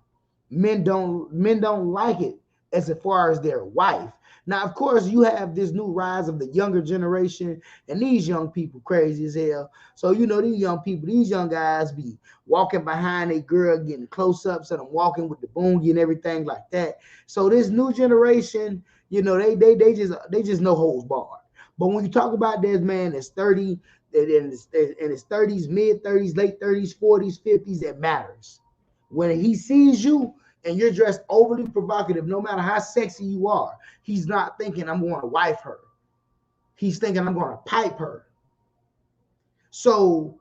Men don't like it as far as their wife. Now, of course, you have this new rise of the younger generation, and these young people crazy as hell. So, these young people, these young guys be walking behind a girl, getting close-ups and them walking with the boongie and everything like that. So this new generation, they just no holds barred. But when you talk about this man that's 30, in his 30s, mid 30s, late 30s, 40s, 50s, it matters. When he sees you and you're dressed overly provocative, no matter how sexy you are, he's not thinking I'm going to wife her. He's thinking I'm going to pipe her. So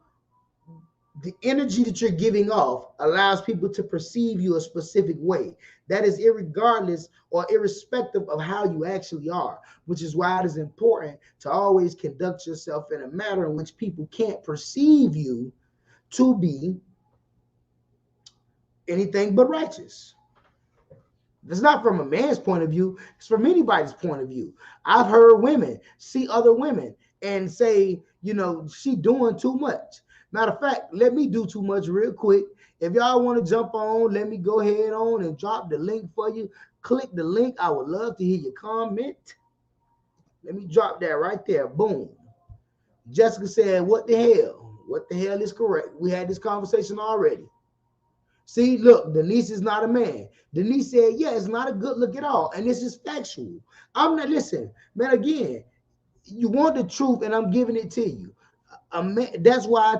the energy that you're giving off allows people to perceive you a specific way. That is irregardless or irrespective of how you actually are, which is why it is important to always conduct yourself in a manner in which people can't perceive you to be anything but righteous. It's not from a man's point of view. It's from anybody's point of view. I've heard women see other women and say, she doing too much. Matter of fact, let me do too much real quick. If y'all want to jump on, let me go ahead on and drop the link for you. Click the link. I would love to hear your comment. Let me drop that right there. Boom. Jessica said, what the hell? What the hell is correct? We had this conversation already. See, look, Denise is not a man. Denise said, yeah, it's not a good look at all. And this is factual. I'm not, listen, man, again, you want the truth, and I'm giving it to you. That's why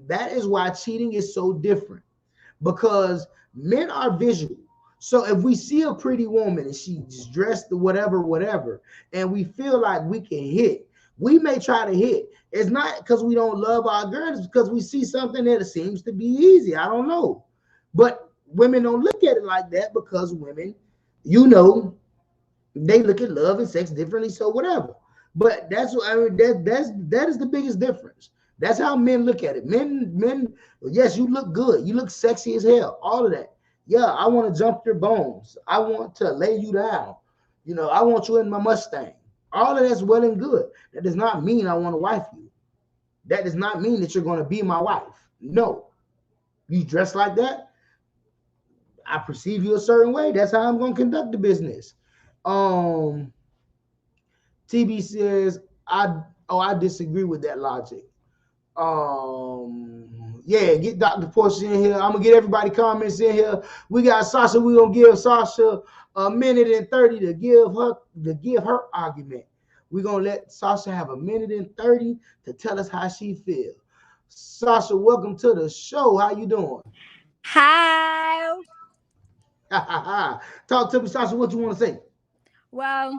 that is why cheating is so different, because men are visual. So if we see a pretty woman and she's dressed whatever, and we feel like we can hit, we may try to hit. It's not because we don't love our girls, it's because we see something that seems to be easy. I don't know. But women don't look at it like that, because women, you know, they look at love and sex differently. So whatever. But that's what I mean. That is the biggest difference. That's how men look at it. Men. Yes, you look good. You look sexy as hell. All of that. Yeah, I want to jump your bones. I want to lay you down. You know, I want you in my Mustang. All of that's well and good. That does not mean I want to wife you. That does not mean that you're going to be my wife. No, you dress like that, I perceive you a certain way. That's how I'm going to conduct the business. Um, TB says, I disagree with that logic. Yeah, get Dr. Portia in here. I'm gonna get everybody comments in here. We got Sasha. We're gonna give Sasha a minute and 30 to give her argument. We're gonna let Sasha have a minute and 30 to tell us how she feels. Sasha, welcome to the show. How you doing? Hi. Talk to me, Sasha. What you want to say? Well,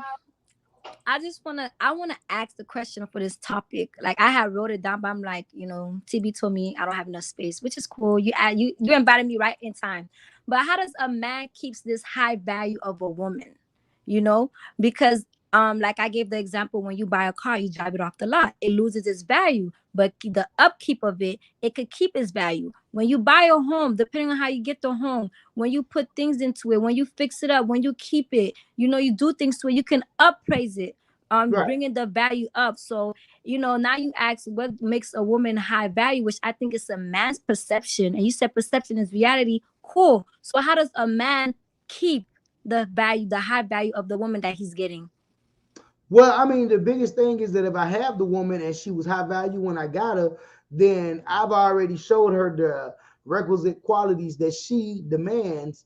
I wanna ask the question for this topic. Like I had wrote it down, but I'm like, TB told me I don't have enough space, which is cool. You invited me right in time. But how does a man keeps this high value of a woman? You know, because like I gave the example, when you buy a car, you drive it off the lot, it loses its value. But the upkeep of it, it could keep its value. When you buy a home, depending on how you get the home, when you put things into it, when you fix it up, when you keep it, you do things to it, you can appraise it, Right. bringing the value up. So, now you ask what makes a woman high value, which I think is a man's perception. And you said perception is reality. Cool. So how does a man keep the high value of the woman that he's getting? Well, I mean, the biggest thing is that if I have the woman and she was high value when I got her, then I've already showed her the requisite qualities that she demands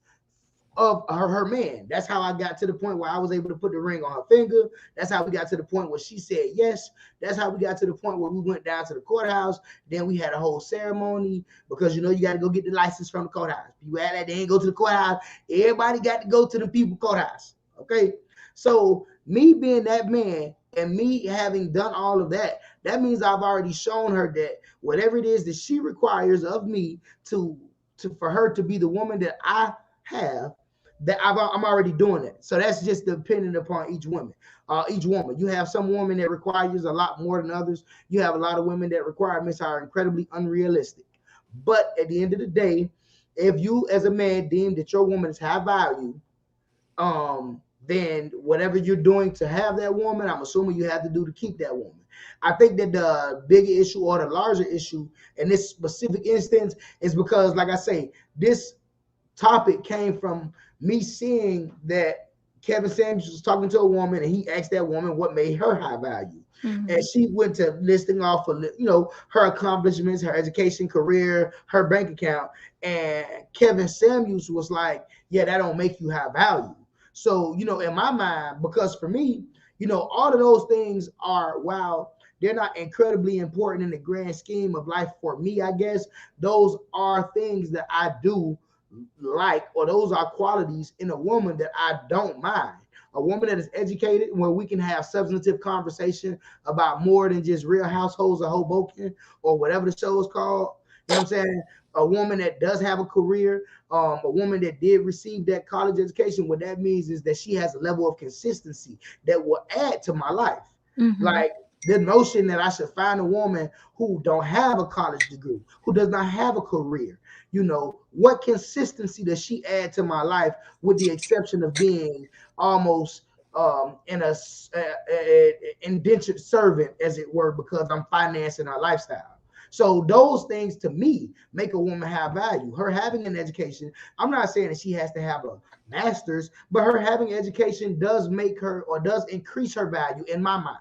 of her man. That's how I got to the point where I was able to put the ring on her finger. That's how we got to the point where she said yes. That's how we got to the point where we went down to the courthouse. Then we had a whole ceremony, because you got to go get the license from the courthouse. People had that, they ain't go to the courthouse. Everybody got to go to the people courthouse. Okay. So me being that man and me having done all of that, that means I've already shown her that whatever it is that she requires of me to for her to be the woman that I have, that I'm already doing it. So that's just dependent upon each woman. Each woman, you have some women that requires a lot more than others. You have a lot of women that requirements are incredibly unrealistic. But at the end of the day, if you as a man deem that your woman is high value, then whatever you're doing to have that woman, I'm assuming you have to do to keep that woman. I think that the bigger issue or the larger issue in this specific instance is because, like I say, this topic came from me seeing that Kevin Samuels was talking to a woman, and he asked that woman what made her high value. Mm-hmm. And she went to listing off of, her accomplishments, her education, career, her bank account. And Kevin Samuels was like, yeah, that don't make you high value. So, in my mind, because for me, all of those things are, while they're not incredibly important in the grand scheme of life for me, I guess, those are things that I do like, or those are qualities in a woman that I don't mind. A woman that is educated, where we can have substantive conversation about more than just Real Households of Hoboken or whatever the show is called. You know what I'm saying? A woman that does have a career, a woman that did receive that college education. What that means is that she has a level of consistency that will add to my life. Mm-hmm. Like the notion that I should find a woman who don't have a college degree, who does not have a career. What consistency does she add to my life, with the exception of being almost in a indentured servant, as it were, because I'm financing her lifestyle. So those things to me make a woman have value. Her having an education, I'm not saying that she has to have a master's, but her having education does make her, or does increase her value in my mind.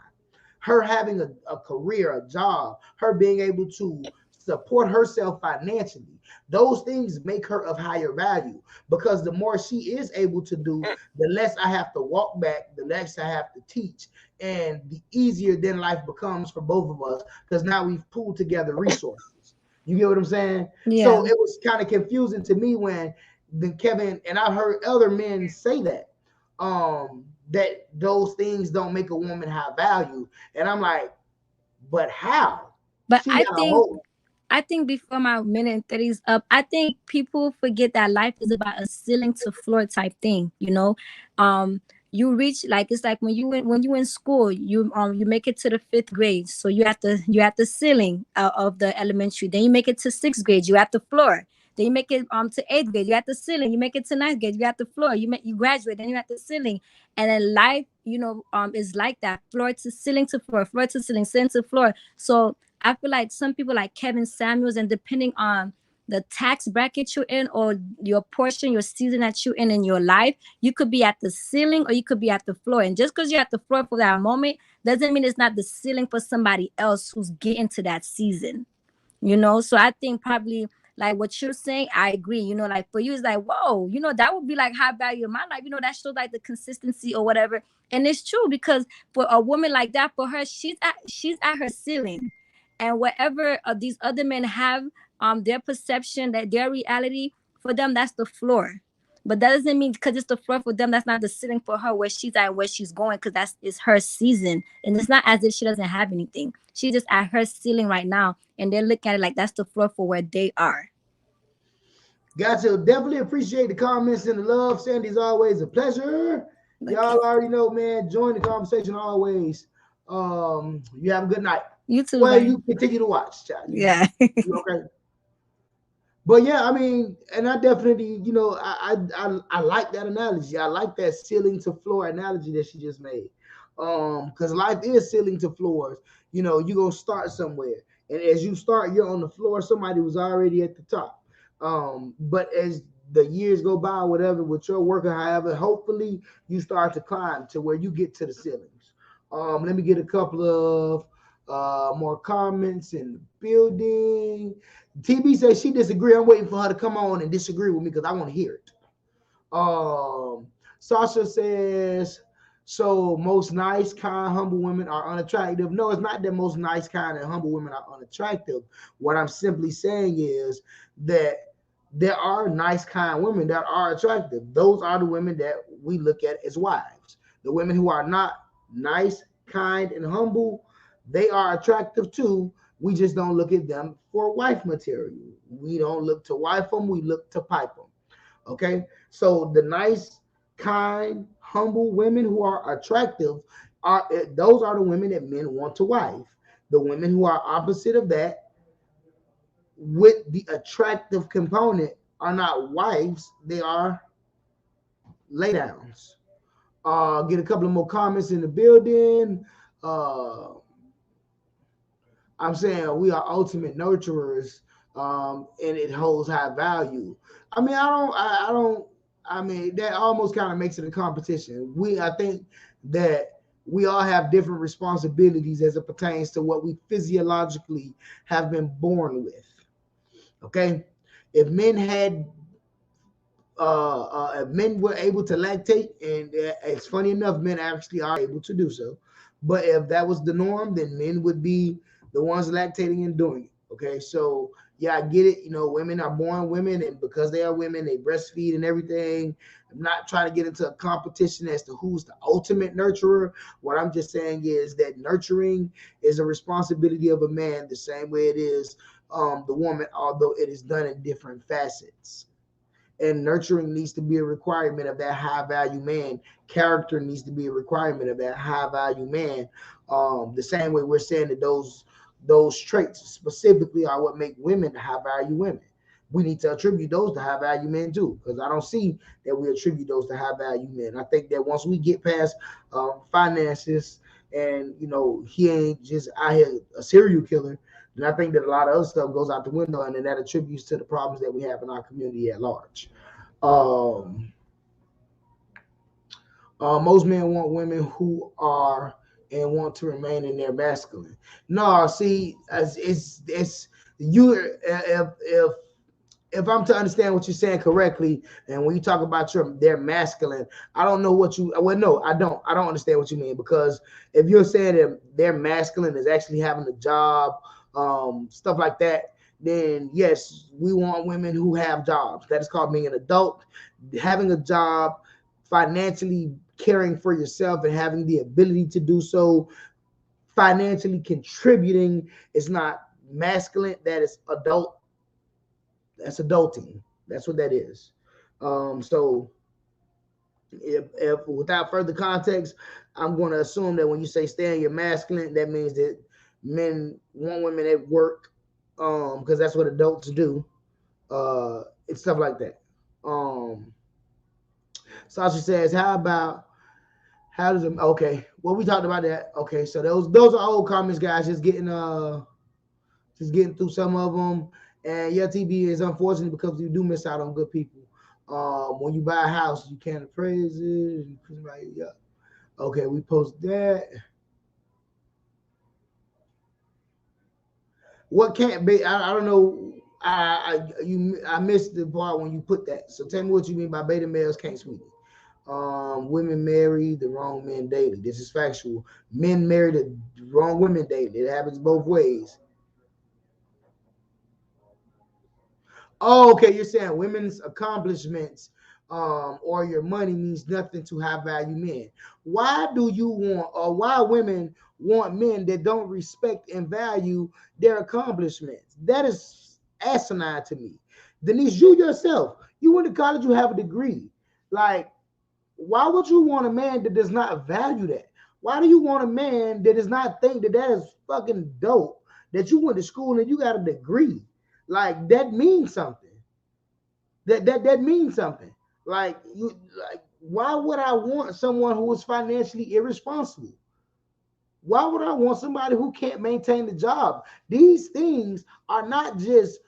Her having a career, a job, her being able to support herself financially. Those things make her of higher value, because the more she is able to do, the less I have to walk back, the less I have to teach, and the easier then life becomes for both of us, because now we've pooled together resources. You get what I'm saying? Yeah. So it was kind of confusing to me when Kevin, and I've heard other men say that those things don't make a woman high value, and I'm like, but how? But She got a whole. I think before my minute and 30 is up, I think people forget that life is about a ceiling to floor type thing, you know. You reach, like, it's like when you in school, you make it to the 5th grade, so you at the ceiling of the elementary. Then you make it to 6th grade, you at the floor. Then you make it to 8th grade, you at the ceiling. You make it to 9th grade, you at the floor. You graduate, then you at the ceiling. And then life, is like that: floor to ceiling to floor to ceiling to floor. So I feel like some people like Kevin Samuels, and depending on the tax bracket you're in, or your portion, your season that you're in your life, you could be at the ceiling or you could be at the floor. And just because you're at the floor for that moment doesn't mean it's not the ceiling for somebody else who's getting to that season. So I think probably like what you're saying, I agree. Like for you, it's like, whoa, that would be like high value in my life. That shows like the consistency or whatever. And it's true, because for a woman like that, for her, she's at her ceiling. And whatever these other men have, their perception, that their reality, for them, that's the floor. But that doesn't mean because it's the floor for them, that's not the ceiling for her, where she's at, where she's going, because it's her season. And it's not as if she doesn't have anything. She's just at her ceiling right now, and they're looking at it like that's the floor for where they are. Gotcha. Definitely appreciate the comments and the love. Sandy's always a pleasure. Y'all already know, man. Join the conversation always. You have a good night. You too. Well, man. you continue to watch, child. Yeah. Okay. But yeah, I mean, and I definitely, I like that analogy. I like that ceiling to floor analogy that she just made. Because life is ceiling to floors. You're gonna start somewhere. And as you start, you're on the floor. Somebody was already at the top. But as the years go by, whatever, with your work or however, hopefully you start to climb to where you get to the ceilings. Let me get a couple of more comments in the building. TB says she disagree. I'm waiting for her to come on and disagree with me because I want to hear it. Sasha says, so most nice, kind, humble women are unattractive. No, it's not that most nice, kind, and humble women are unattractive. What I'm simply saying is that there are nice, kind women that are attractive. Those are the women that we look at as wives. The women who are not nice, kind, and humble, they are attractive too. We just don't look at them for wife material. We don't look to wife them. We look to pipe them. Okay. So the nice, kind, humble women who are attractive those are the women that men want to wife. The women who are opposite of that, with the attractive component, are not wives. They are laydowns. Get a couple of more comments in the building. I'm saying we are ultimate nurturers, and it holds high value. I mean, I mean, that almost kind of makes it a competition. I think that we all have different responsibilities as it pertains to what we physiologically have been born with. Okay. If men had, if men were able to lactate, and it's funny enough, men actually are able to do so. But if that was the norm, then men would be the ones lactating and doing it. Okay, so yeah, I get it. Women are born women, and because they are women, they breastfeed and everything. I'm not trying to get into a competition as to who's the ultimate nurturer. What I'm just saying is that nurturing is a responsibility of a man, the same way it is the woman, although it is done in different facets. And nurturing needs to be a requirement of that high value man. Character needs to be a requirement of that high value man. The same way we're saying that those traits specifically are what make women high value women. We need to attribute those to high value men too, because I don't see that we attribute those to high value men. I think that once we get past finances, and he ain't just out here a serial killer, then I think that a lot of other stuff goes out the window, and then that attributes to the problems that we have in our community at large. Most men want women who are and want to remain in their masculine. No, see, it's If I'm to understand what you're saying correctly, and when you talk about they're masculine, I don't know what you. Well, no, I don't. I don't understand what you mean, because if you're saying that they're masculine is actually having a job, stuff like that, then yes, we want women who have jobs. That is called being an adult, having a job, financially caring for yourself, and having the ability to do so, financially contributing. Is not masculine. That is adult. That's adulting. That's what that is. So if without further context, I'm going to assume that when you say stay in your masculine, that means that men want women at work, because that's what adults do. It's stuff like that. Sasha says, how does it? Okay, well, we talked about that. Okay, so those are old comments, guys. Just getting through some of them. And yeah, TB is unfortunate because you do miss out on good people. When you buy a house, you can't appraise it. Yeah. Okay, we post that. What can't be? I don't know. I missed the part when you put that. So tell me what you mean by beta males can't sweeten. Women marry the wrong men daily. This is factual. Men marry the wrong women daily. It happens both ways. Oh, okay. You're saying women's accomplishments or your money means nothing to high value men. Why do you want, or why women want men that don't respect and value their accomplishments? That is asinine to me. Denise, you yourself, you went to college, you have a degree. Like, why would you want a man that does not value that? Why do you want a man that does not think that that is fucking dope? That you went to school and you got a degree. Like, that means something. That means something. Like, why would I want someone who is financially irresponsible? Why would I want somebody who can't maintain the job? These things are not just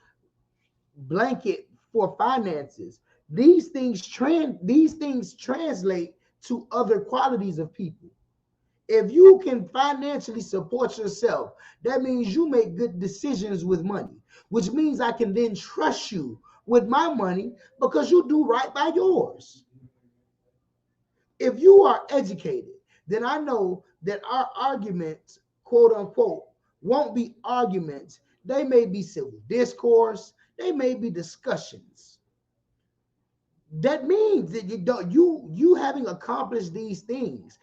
blanket for finances. These things translate to other qualities of people. If you can financially support yourself, that means you make good decisions with money, which means I can then trust you with my money because you do right by yours. If you are educated, then I know that our arguments, quote unquote, won't be arguments. They may be civil discourse, they may be discussions. That means that you having accomplished these things,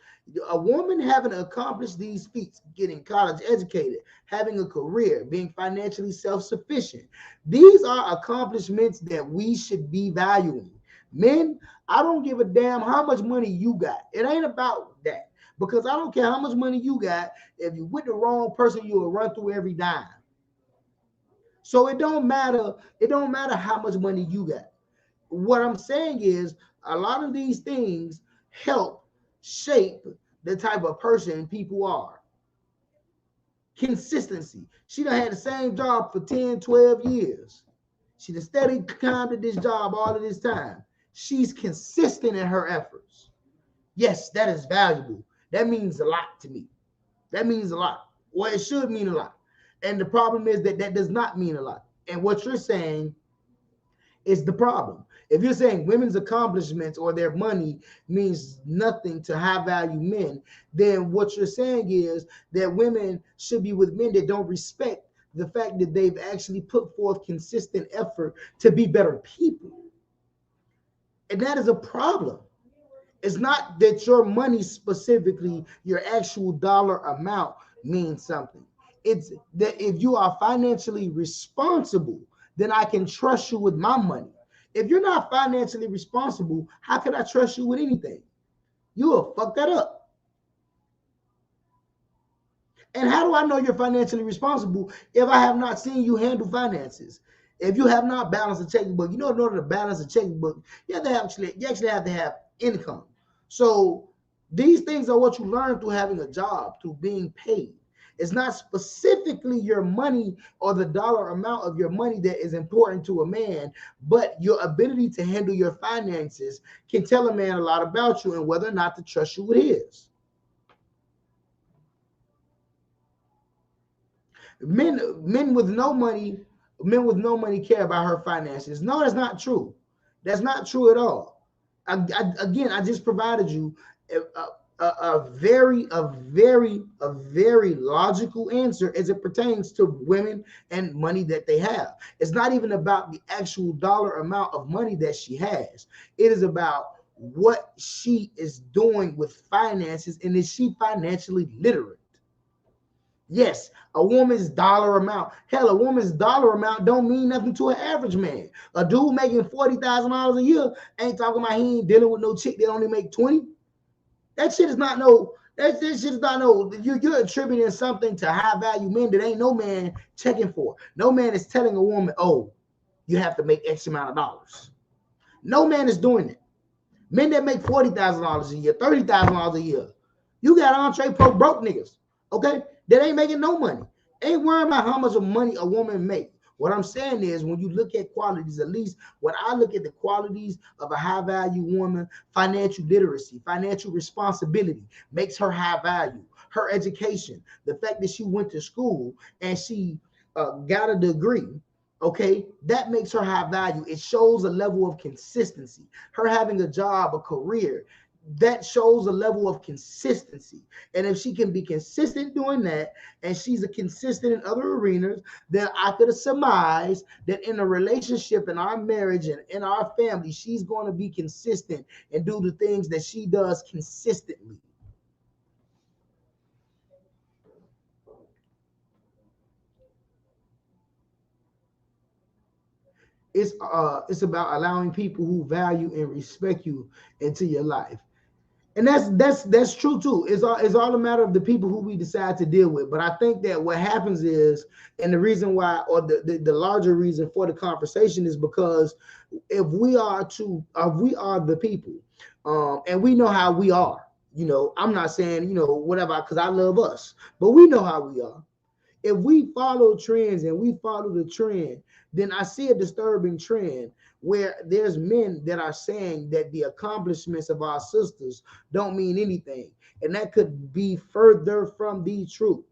a woman having accomplished these feats, getting college educated, having a career, being financially self-sufficient, these are accomplishments that we should be valuing. Men, I don't give a damn how much money you got. It ain't about that, because I don't care how much money you got. If you with the wrong person, you will run through every dime. So it don't matter how much money you got. What I'm saying is a lot of these things help shape the type of person people are. Consistency. She done had the same job for 10, 12 years. She done steady climbed at this job all of this time. She's consistent in her efforts. Yes, that is valuable. That means a lot to me. That means a lot. Well, it should mean a lot. And the problem is that does not mean a lot. And what you're saying is the problem. If you're saying women's accomplishments or their money means nothing to high value men, then what you're saying is that women should be with men that don't respect the fact that they've actually put forth consistent effort to be better people. And that is a problem. It's not that your money specifically, your actual dollar amount means something. It's that if you are financially responsible, then I can trust you with my money. If you're not financially responsible, how can I trust you with anything? You will fuck that up. And how do I know you're financially responsible if I have not seen you handle finances? If you have not balanced a checkbook, in order to balance a checkbook, you actually have to have income. So these things are what you learn through having a job, through being paid. It's not specifically your money or the dollar amount of your money that is important to a man, but your ability to handle your finances can tell a man a lot about you and whether or not to trust you with his. Men with no money Men with no money care about her finances. No, that's not true. That's not true at all. Again, I just provided you a very logical answer as it pertains to women and money that they have. It's not even about the actual dollar amount of money that she has. It is about what she is doing with finances, and is she financially literate? Yes, a woman's dollar amount. Hell, a woman's dollar amount don't mean nothing to an average man. A dude making $40,000 a year ain't talking about he ain't dealing with no chick that only make 20. That shit is not no. That shit is not no. You're attributing something to high value men that ain't no man checking for. No man is telling a woman, oh, you have to make X amount of dollars. No man is doing it. Men that make $40,000 a year, $30,000 a year, you got entree pro broke niggas, okay? That ain't making no money. Ain't worrying about how much of money a woman make. What I'm saying is, when you look at qualities, at least when I look at the qualities of a high value woman, financial literacy, financial responsibility makes her high value. Her education, the fact that she went to school and she got a degree, okay, that makes her high value. It shows a level of consistency. Her having a job, a career, that shows a level of consistency. And if she can be consistent doing that, and she's a consistent in other arenas, then I could surmise that in a relationship, in our marriage, and in our family, she's going to be consistent and do the things that she does consistently. It's about allowing people who value and respect you into your life. And that's true too. It's all a matter of the people who we decide to deal with. But I think that what happens is, and the reason why, or the larger reason for the conversation, is because if we are the people, and we know how we are. I'm not saying whatever, because I love us, but we know how we are. If we follow trends and we follow the trend, then I see a disturbing trend where there's men that are saying that the accomplishments of our sisters don't mean anything. And that could be further from the truth.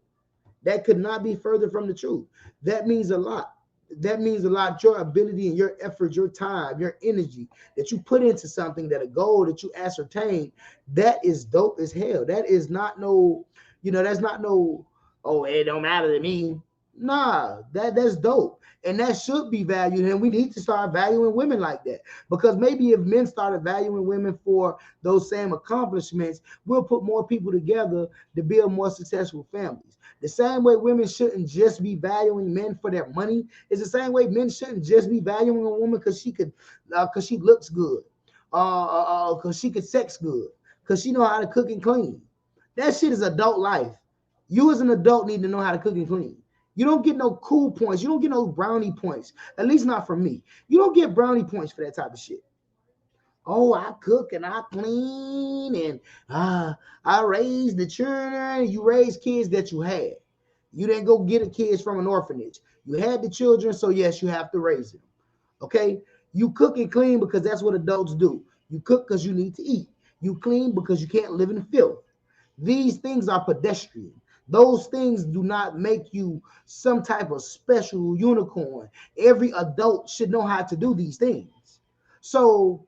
That could not be further from the truth. That means a lot. That means a lot. Your ability and your effort, your time, your energy that you put into something, that a goal that you ascertain, that is dope as hell. That is not no, that's not no, oh, it don't matter to me. Nah, that's dope. And that should be valued. And we need to start valuing women like that. Because maybe if men started valuing women for those same accomplishments, we'll put more people together to build more successful families. The same way women shouldn't just be valuing men for their money, is the same way men shouldn't just be valuing a woman because she looks good, because she could sex good, because she know how to cook and clean. That shit is adult life. You as an adult need to know how to cook and clean. You don't get no cool points. You don't get no brownie points. At least not from me. You don't get brownie points for that type of shit. Oh, I cook and I clean and I raise the children. You raise kids that you had. You didn't go get the kids from an orphanage. You had the children, so yes, you have to raise them. Okay? You cook and clean because that's what adults do. You cook because you need to eat. You clean because you can't live in filth. These things are pedestrian. Those things do not make you some type of special unicorn. Every adult should know how to do these things. So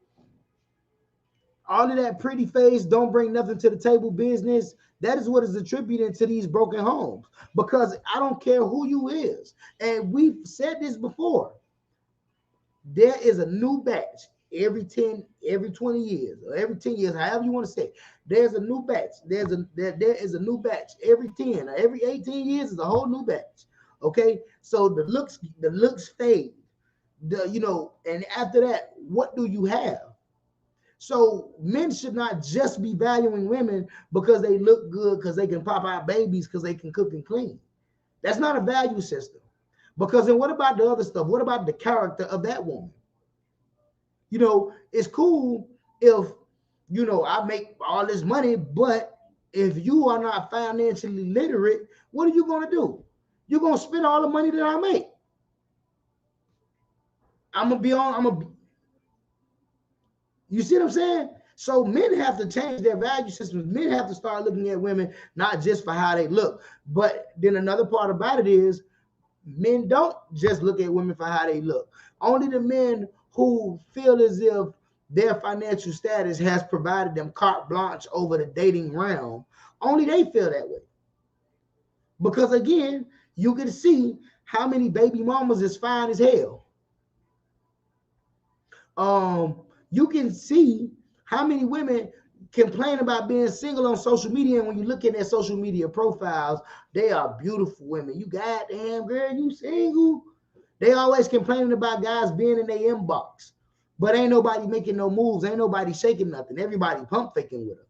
all of that pretty face, don't bring nothing to the table business, that is what is attributed to these broken homes. Because I don't care who you is. And we've said this before. There is a new batch every 20 years, or every 10 years, however you want to say it. There's a new batch. There is a new batch every 10 or every 18 years is a whole new batch. Okay, so the looks fade. And after that, what do you have? So men should not just be valuing women because they look good, because they can pop out babies, because they can cook and clean. That's not a value system. Because then what about the other stuff? What about the character of that woman? It's cool if, I make all this money, but if you are not financially literate, what are you going to do? You're going to spend all the money that I make. You see what I'm saying? So men have to change their value systems. Men have to start looking at women not just for how they look. But then another part about it is, Men don't just look at women for how they look. Only the men who feel as if their financial status has provided them carte blanche over the dating realm, only they feel that way. Because again, you can see how many baby mamas is fine as hell. You can see how many women complain about being single on social media, and when you look at their social media profiles, they are beautiful women. You goddamn girl, you single. They always complaining about guys being in their inbox, but ain't nobody making no moves. Ain't nobody shaking nothing. Everybody pump faking with them.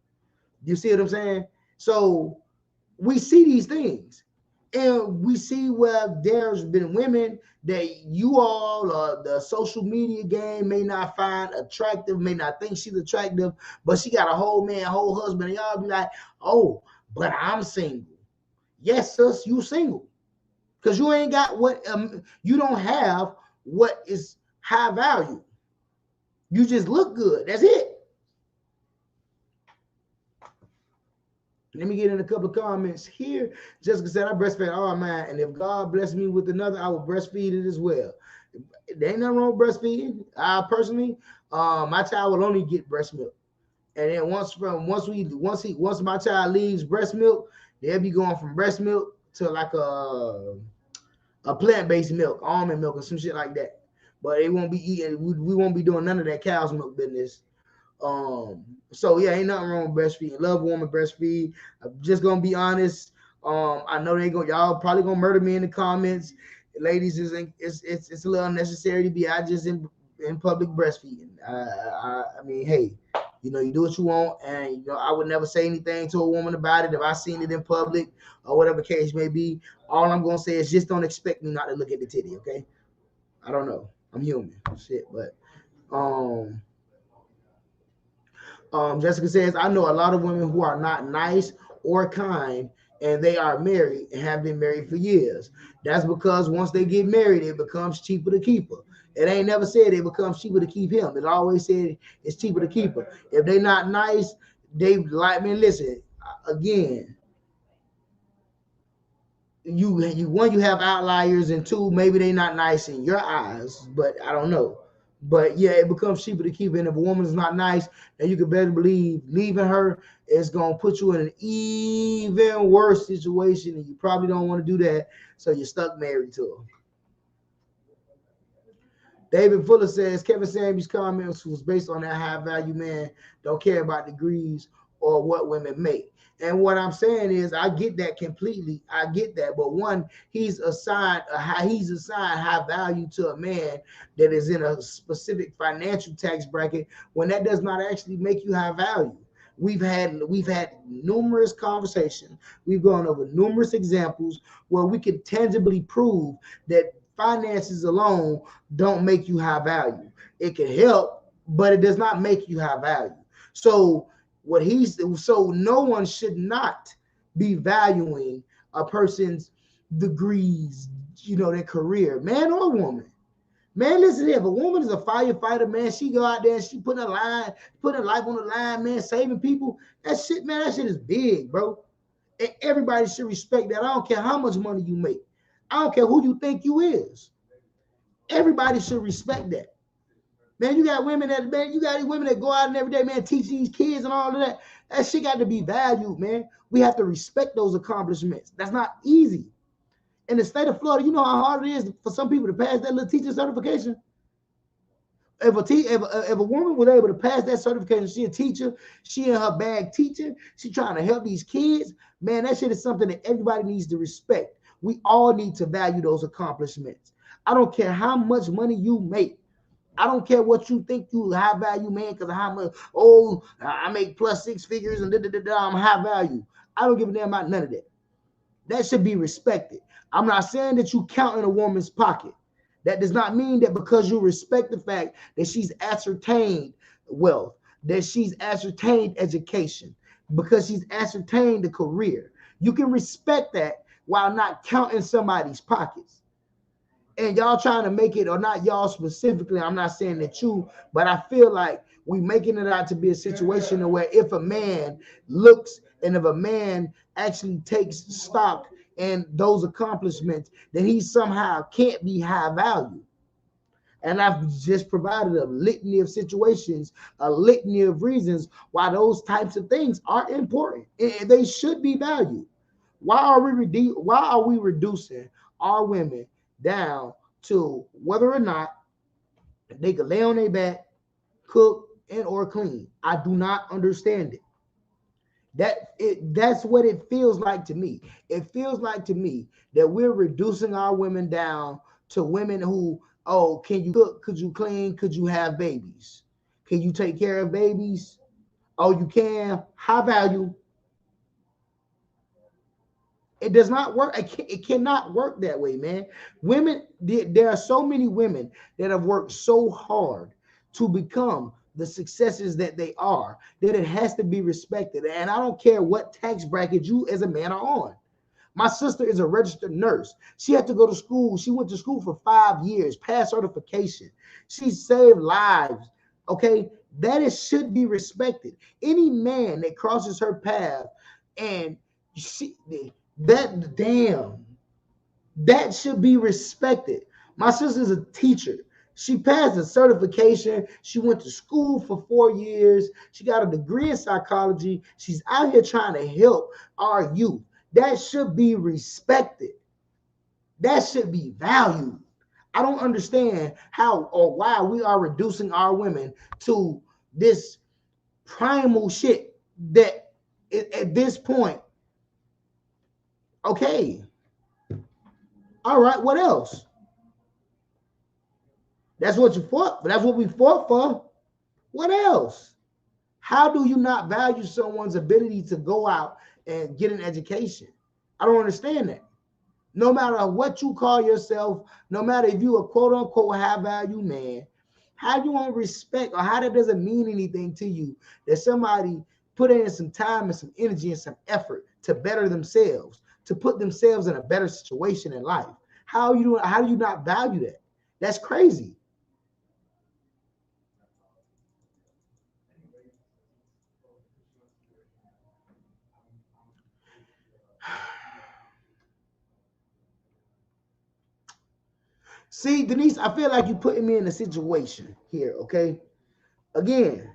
You see what I'm saying? So we see these things. And we see where there's been women that you all the social media game may not find attractive, may not think she's attractive, but she got a whole man, whole husband, and y'all be like, oh, but I'm single. Yes, sis, you single. Because you ain't got what, you don't have what is high value. You just look good. That's it. Let me get in a couple of comments here. Jessica said, I breastfed all mine, and if God bless me with another, I will breastfeed it as well. There ain't nothing wrong with breastfeeding. I personally, my child will only get breast milk. And then once my child leaves breast milk, they'll be going from breast milk to like a plant-based milk, almond milk, or some shit like that. But it won't be eating, we won't be doing none of that cow's milk business. So yeah, ain't nothing wrong with breastfeeding. Love woman breastfeed. I'm just gonna be honest. I know y'all probably gonna murder me in the comments. Ladies, it's a little unnecessary to be out just in public breastfeeding. I mean, hey, you do what you want, and I would never say anything to a woman about it if I seen it in public or whatever case may be. All I'm gonna say is just don't expect me not to look at the titty, okay? I don't know. I'm human, shit, but Jessica says, I know a lot of women who are not nice or kind, and they are married and have been married for years. That's because once they get married, it becomes cheaper to keep her. It ain't never said it becomes cheaper to keep him. It always said it's cheaper to keep her. If they not nice, they like, man, listen, again, you have outliers, and two, maybe they not nice in your eyes, but I don't know. But yeah, it becomes cheaper to keep. And if a woman is not nice, then you can better believe leaving her is going to put you in an even worse situation, and you probably don't want to do that. So you're stuck married to her. David Fuller says Kevin Samuels' comments was based on that high value man don't care about degrees or what women make. And what I'm saying is, I get that completely. I get that. But one, he's assigned high value to a man that is in a specific financial tax bracket when that does not actually make you high value. We've had numerous conversations. We've gone over numerous examples where we can tangibly prove that finances alone don't make you high value. It can help, but it does not make you high value. So no one should not be valuing a person's degrees, their career, man or woman. Man, listen here. If a woman is a firefighter, man, she go out there and she put her life on the line, man, saving people. That shit is big, bro. And everybody should respect that. I don't care how much money you make. I don't care who you think you is. Everybody should respect that. Man, you got women that go out and every day, man, teach these kids and all of that. That shit got to be valued, man. We have to respect those accomplishments. That's not easy. In the state of Florida, you know how hard it is for some people to pass that little teacher certification? If a woman was able to pass that certification, she a teacher, she in her bag teaching, she trying to help these kids, man, that shit is something that everybody needs to respect. We all need to value those accomplishments. I don't care how much money you make. I don't care what you think you high value, man, because of how much, I make plus six figures and I'm high value. I don't give a damn about none of that. That should be respected. I'm not saying that you count in a woman's pocket. That does not mean that because you respect the fact that she's ascertained wealth, that she's ascertained education, because she's ascertained a career. You can respect that while not counting somebody's pockets. And y'all trying to make it, or not y'all specifically, I'm not saying that you, but I feel like we making it out to be a situation where if a man looks and if a man actually takes stock and those accomplishments, that he somehow can't be high value. And I've just provided a litany of situations, a litany of reasons why those types of things are important and they should be valued. Why are we reducing our women down to whether or not they can lay on their back, cook, and or clean? I do not understand it. That's what it feels like to me. It feels like to me that we're reducing our women down to women who, oh, can you cook? Could you clean? Could you have babies? Can you take care of babies? Oh, you can. High value. It does not work. It cannot work that way, man. Women, there are so many women that have worked so hard to become the successes that they are, that it has to be respected. And I don't care what tax bracket you as a man are on. My sister is a registered nurse. She had to go to school. She went to school for 5 years, passed certification. She saved lives. Okay, should be respected. Any man that crosses her path and she that damn that should be respected. My sister's a teacher. She passed a certification. She went to school for 4 years. She got a degree in psychology. She's out here trying to help our youth. That should be respected. That should be valued. I don't understand how or why we are reducing our women to this primal shit that at this point, okay, all right, what else? That's what you fought. That's what we fought for. What else? How do you not value someone's ability to go out and get an education? I don't understand that. No matter what you call yourself, no matter if you a quote unquote high value man, how you want respect or how that doesn't mean anything to you that somebody put in some time and some energy and some effort to better themselves, to put themselves in a better situation in life. How do you not value that? That's crazy. See, Denise, I feel like you're putting me in a situation here, okay? Again,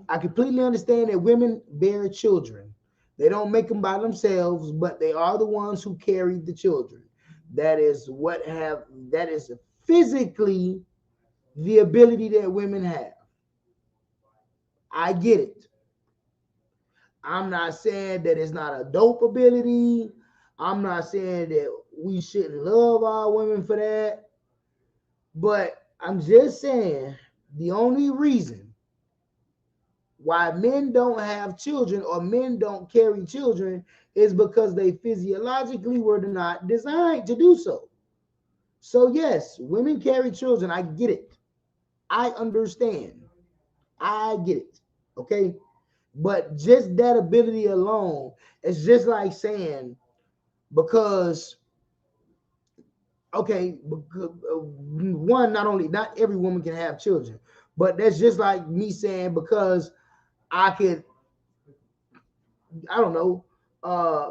I completely understand that women bear children. They don't make them by themselves, but they are the ones who carry the children. That is physically the ability that women have. I get it. I'm not saying that it's not a dope ability. I'm not saying that we shouldn't love our women for that. But I'm just saying the only reason why men don't have children or men don't carry children is because they physiologically were not designed to do so. So, yes, women carry children. I get it. I understand. I get it. Okay. But just that ability alone is just like saying, because, okay, one, not every woman can have children, but that's just like me saying, because I could, I don't know,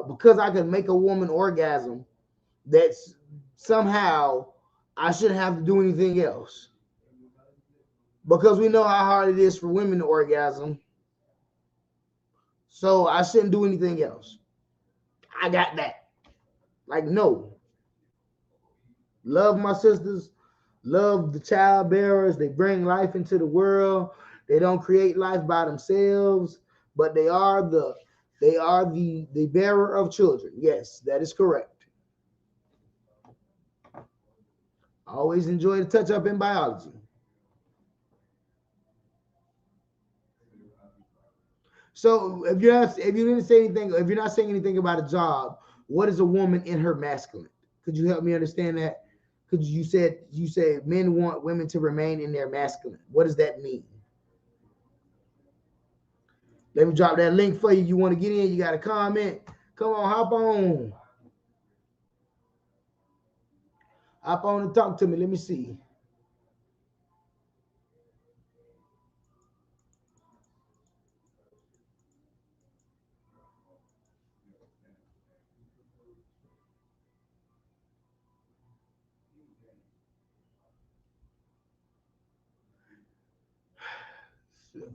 because I could make a woman orgasm, that's somehow I shouldn't have to do anything else. Because we know how hard it is for women to orgasm. So I shouldn't do anything else. I got that. Like, no. Love my sisters. Love the child bearers. They bring life into the world. They don't create life by themselves, but they are the bearer of children. Yes, that is correct. I always enjoy to touch up in biology. So if you didn't say anything, if you're not saying anything about a job, what is a woman in her masculine? Could you help me understand that? Because you said men want women to remain in their masculine. What does that mean? Let me drop that link for you. You want to get in? You got a comment? Come on, hop on. Hop on and talk to me. Let me see.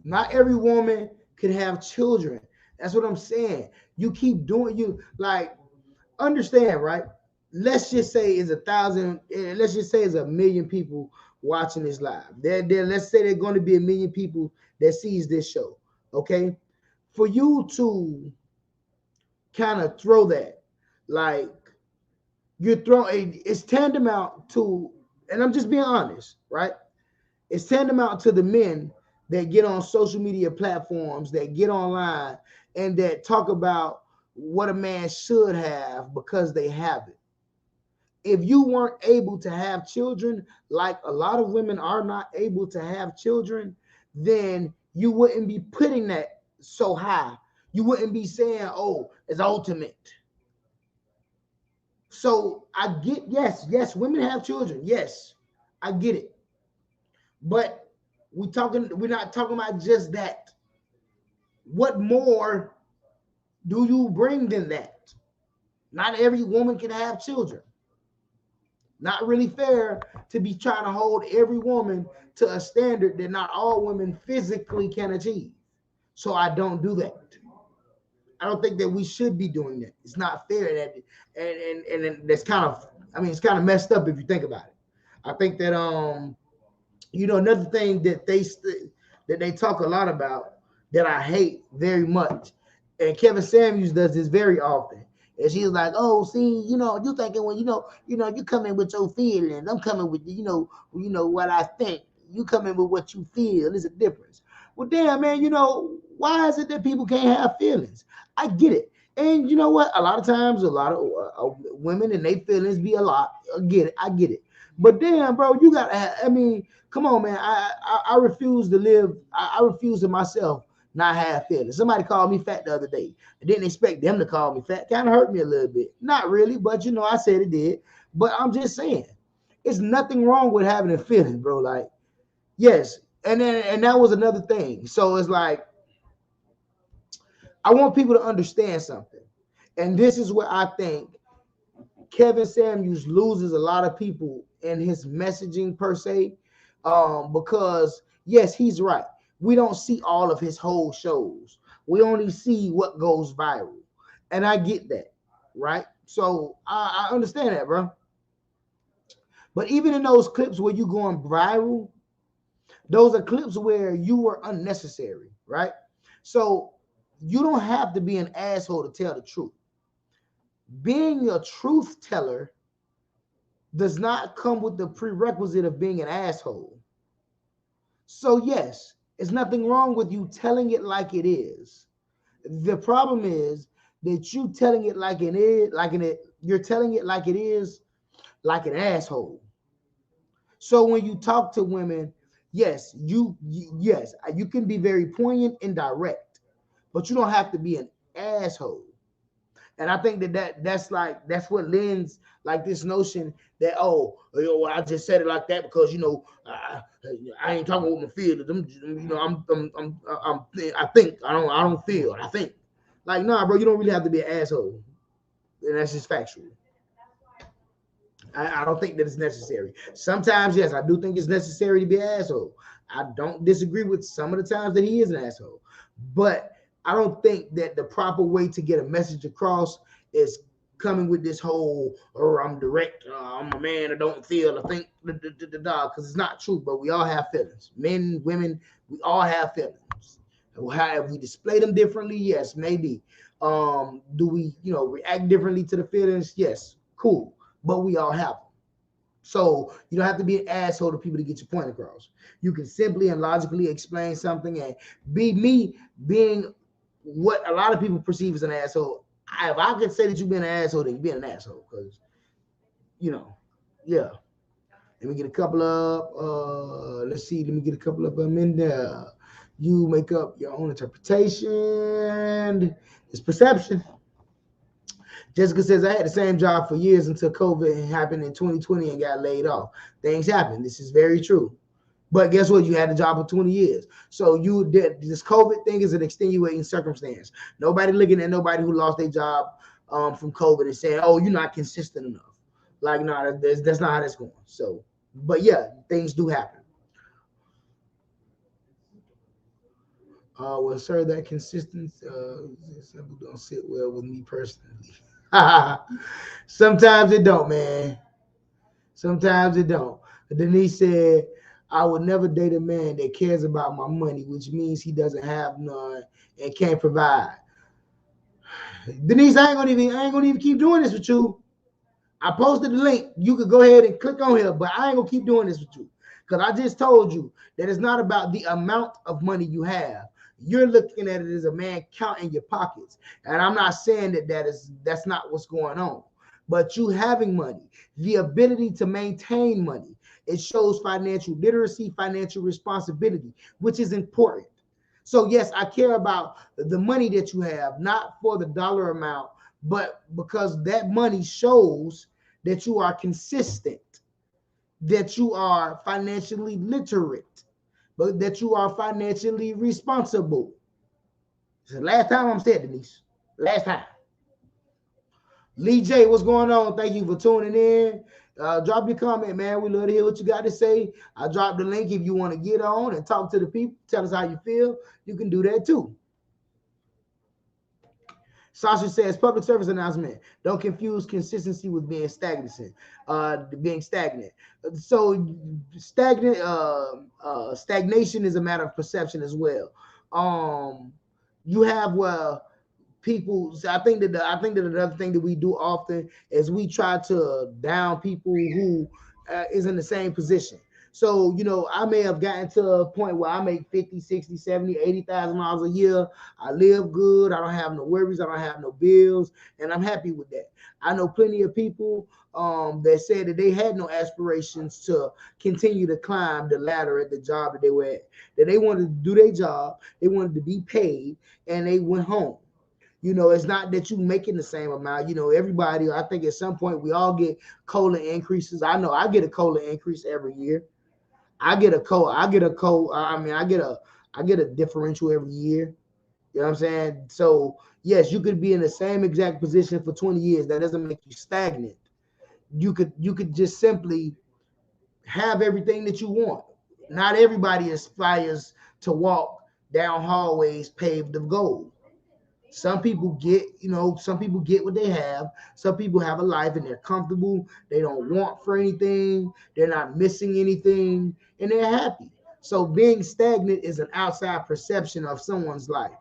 Not every woman can have children. That's what I'm saying. You keep doing you like understand, right? Let's just say it's 1,000. Let's just say it's 1,000,000 people watching this live. Let's say there's going to be 1,000,000 people that sees this show. Okay, for you to kind of throw that, like you're throwing, it's tantamount to, and I'm just being honest, right? It's tantamount to the men that get on social media platforms, that get online, and that talk about what a man should have because they have it. If you weren't able to have children, like a lot of women are not able to have children, then you wouldn't be putting that so high. You wouldn't be saying, oh, it's ultimate. So I get, yes, women have children. Yes, I get it. But we're not talking about just that. What more do you bring than that? Not every woman can have children. Not really fair to be trying to hold every woman to a standard that not all women physically can achieve. So I don't do that. I don't think that we should be doing that. It's not fair that, and that's kind of, I mean, it's kind of messed up if you think about it. I think that another thing that they talk a lot about that I hate very much, and Kevin Samuels does this very often. And she's like, "Oh, see, you thinking when you come in with your feelings. I'm coming with what I think. You come in with what you feel. There's a difference." Well, damn, man, why is it that people can't have feelings? I get it, and you know what? A lot of times, a lot of women and their feelings be a lot. I get it. But damn, bro, you gotta. I mean, come on, man. I refuse to live. I refuse to myself not have feelings. Somebody called me fat the other day. I didn't expect them to call me fat. Kind of hurt me a little bit. Not really, but I said it did. But I'm just saying, it's nothing wrong with having a feeling, bro. Like, yes, and that was another thing. So it's like, I want people to understand something, and this is where I think Kevin Samuels loses a lot of people in his messaging per se, because yes, he's right. We don't see all of his whole shows. We only see what goes viral, and I get that, right? So I understand that, bro. But even in those clips where you going viral, those are clips where you were unnecessary, right? So you don't have to be an asshole to tell the truth. Being a truth teller does not come with the prerequisite of being an asshole. So yes, it's nothing wrong with you telling it like it is. The problem is that you telling it like it is, you're telling it like it is, like an asshole. So when you talk to women, yes, you can be very poignant and direct, but you don't have to be an asshole. And I think that's what lends like this notion that, oh, well, I just said it like that because I ain't talking with my feelings. I think I don't feel. I think, like, nah, bro, you don't really have to be an asshole, and that's just factual. I don't think that it's necessary. Sometimes, yes, I do think it's necessary to be an asshole. I don't disagree with some of the times that he is an asshole, but I don't think that the proper way to get a message across is coming with this whole, or I'm direct, I'm a man, I don't feel, I think, because it's not true, but we all have feelings. Men, women, we all have feelings. Have we display them differently? Yes, maybe. Do we, react differently to the feelings? Yes, cool. But we all have them. So you don't have to be an asshole to people to get your point across. You can simply and logically explain something and be me being what a lot of people perceive as an asshole. If I could say that you've been an asshole, then you've been an asshole. Because, yeah. Let me get a couple of, let's see, let me get a couple of them in there. You make up your own interpretation. It's perception. Jessica says, I had the same job for years until COVID happened in 2020 and got laid off. Things happen. This is very true. But guess what? You had a job for 20 years. So this COVID thing is an extenuating circumstance. Nobody looking at nobody who lost their job from COVID and saying, oh, you're not consistent enough. Like, no, that's not how that's going. So, but yeah, things do happen. Well, sir, that consistency don't sit well with me personally. Sometimes it don't, man. Sometimes it don't. Denise said, I would never date a man that cares about my money, which means he doesn't have none and can't provide. Denise, I ain't gonna even keep doing this with you. I posted the link. You could go ahead and click on here, but I ain't gonna keep doing this with you. Because I just told you that it's not about the amount of money you have. You're looking at it as a man counting your pockets. And I'm not saying that's not what's going on. But you having money, the ability to maintain money, it shows financial literacy, financial responsibility, which is important. So yes, I care about the money that you have, not for the dollar amount, but because that money shows that you are consistent, that you are financially literate, but that you are financially responsible. It's the last time I'm saying, Denise. Last time. Lee J, what's going on? Thank you for tuning in. Drop your comment, man. We love to hear what you got to say. I dropped the link if you want to get on and talk to the people. Tell us how you feel. You can do that too. Sasha says, public service announcement. Don't confuse consistency with being stagnant. So stagnation is a matter of perception as well. You have people. So I think that another thing that we do often is we try to down people who is in the same position. So, I may have gotten to a point where I make 50, 60, 70, $80,000 a year. I live good. I don't have no worries. I don't have no bills. And I'm happy with that. I know plenty of people that said that they had no aspirations to continue to climb the ladder at the job that they were at. That they wanted to do their job. They wanted to be paid. And they went home. It's not that you making the same amount. Everybody, I think at some point we all get COLA increases. I know I get a COLA increase every year. I get a differential every year. You know what I'm saying? So yes, you could be in the same exact position for 20 years. That doesn't make you stagnant. You could just simply have everything that you want. Not everybody aspires to walk down hallways paved of gold. Some people get what they have. Some people have a life and they're comfortable. They don't want for anything. They're not missing anything and they're happy. So being stagnant is an outside perception of someone's life.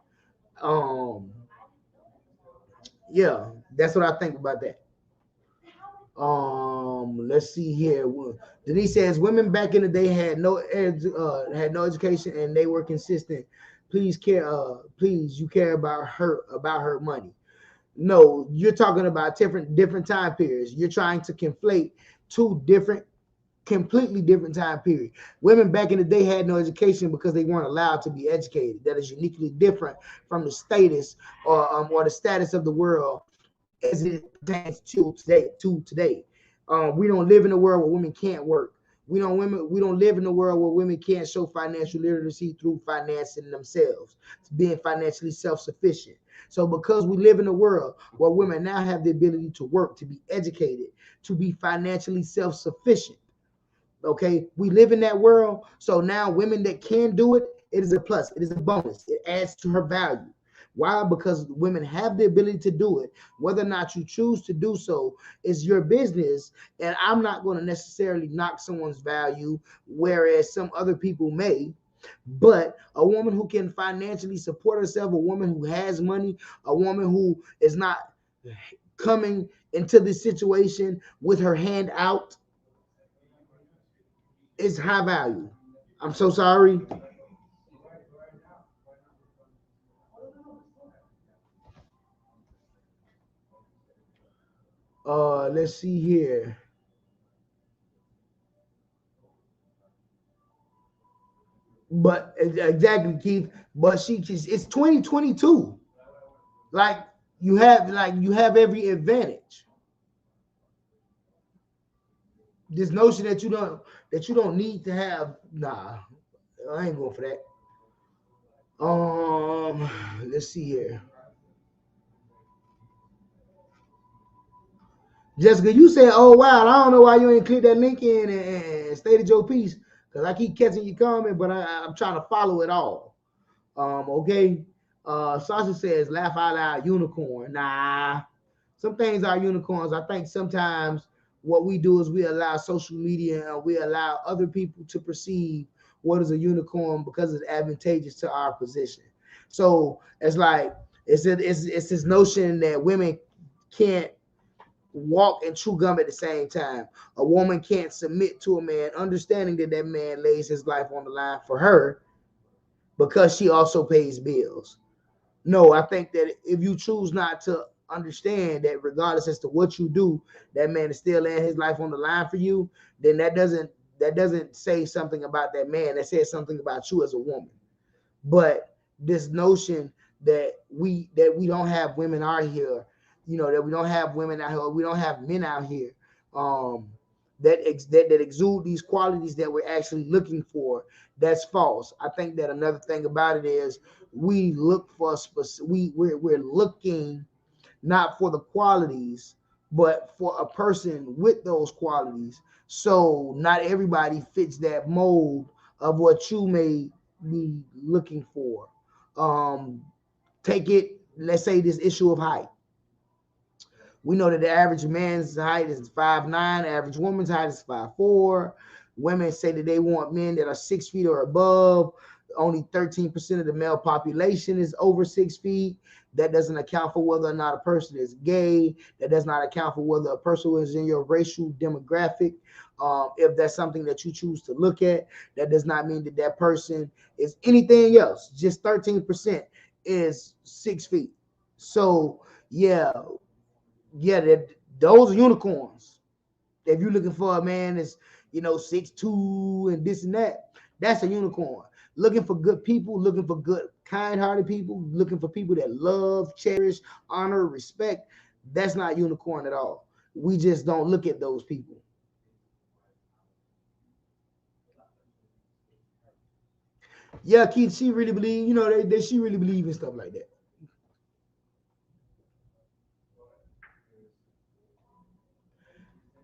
Yeah, that's what I think about that. Let's see here. Denise says women back in the day had no education and they were consistent. Please you care about her money. No, you're talking about different time periods. You're trying to conflate two completely different time periods. Women back in the day had no education because they weren't allowed to be educated. That is uniquely different from the status or the status of the world as it pertains to today. We don't live in a world where women can't work. We don't live in a world where women can't show financial literacy through financing themselves, being financially self-sufficient. So because we live in a world where women now have the ability to work, to be educated, to be financially self-sufficient. Okay, we live in that world. So now women that can do it, it is a plus. It is a bonus. It adds to her value. Why? Because women have the ability to do it. Whether or not you choose to do so is your business. And I'm not going to necessarily knock someone's value, whereas some other people may. But a woman who can financially support herself, a woman who has money, a woman who is not coming into this situation with her hand out is high value. I'm so sorry. Let's see here. But exactly, Keith. But it's 2022. Like you have every advantage. This notion that you don't need to have, nah, I ain't going for that. Let's see here. Jessica, you said, oh wow, I don't know why you ain't click that link in and stated your piece. Because I keep catching your comment, but I'm trying to follow it all. Okay. Sasha says, laugh out loud, unicorn. Nah, some things are unicorns. I think sometimes what we do is we allow social media and we allow other people to perceive what is a unicorn because it's advantageous to our position. So it's like it's this notion that women can't walk and chew gum at the same time. A woman can't submit to a man, understanding that that man lays his life on the line for her because she also pays bills. No, I think that if you choose not to understand that regardless as to what you do, that man is still laying his life on the line for you, then that doesn't say something about that man. That says something about you as a woman. But this notion that we don't have women out here, that we don't have women out here, we don't have men out here, um, that exude these qualities that we're actually looking for. That's false. I think that another thing about it is we look for we're looking not for the qualities, but for a person with those qualities. So not everybody fits that mold of what you may be looking for. Um, take it, let's say this issue of height. We know that the average man's height is 5'9", average woman's height is 5'4". Women say that they want men that are 6 feet or above. Only 13% of the male population is over 6 feet. That doesn't account for whether or not a person is gay. That does not account for whether a person is in your racial demographic. If that's something that you choose to look at, that does not mean that that person is anything else. Just 13% is 6 feet. So yeah, that those are unicorns. If you're looking for a man that's 6'2" and this and that, that's a unicorn. Looking for good people, looking for good, kind-hearted people, looking for people that love, cherish, honor, respect. That's not unicorn at all. We just don't look at those people. Yeah, Keith, she really believe, she really believe in stuff like that.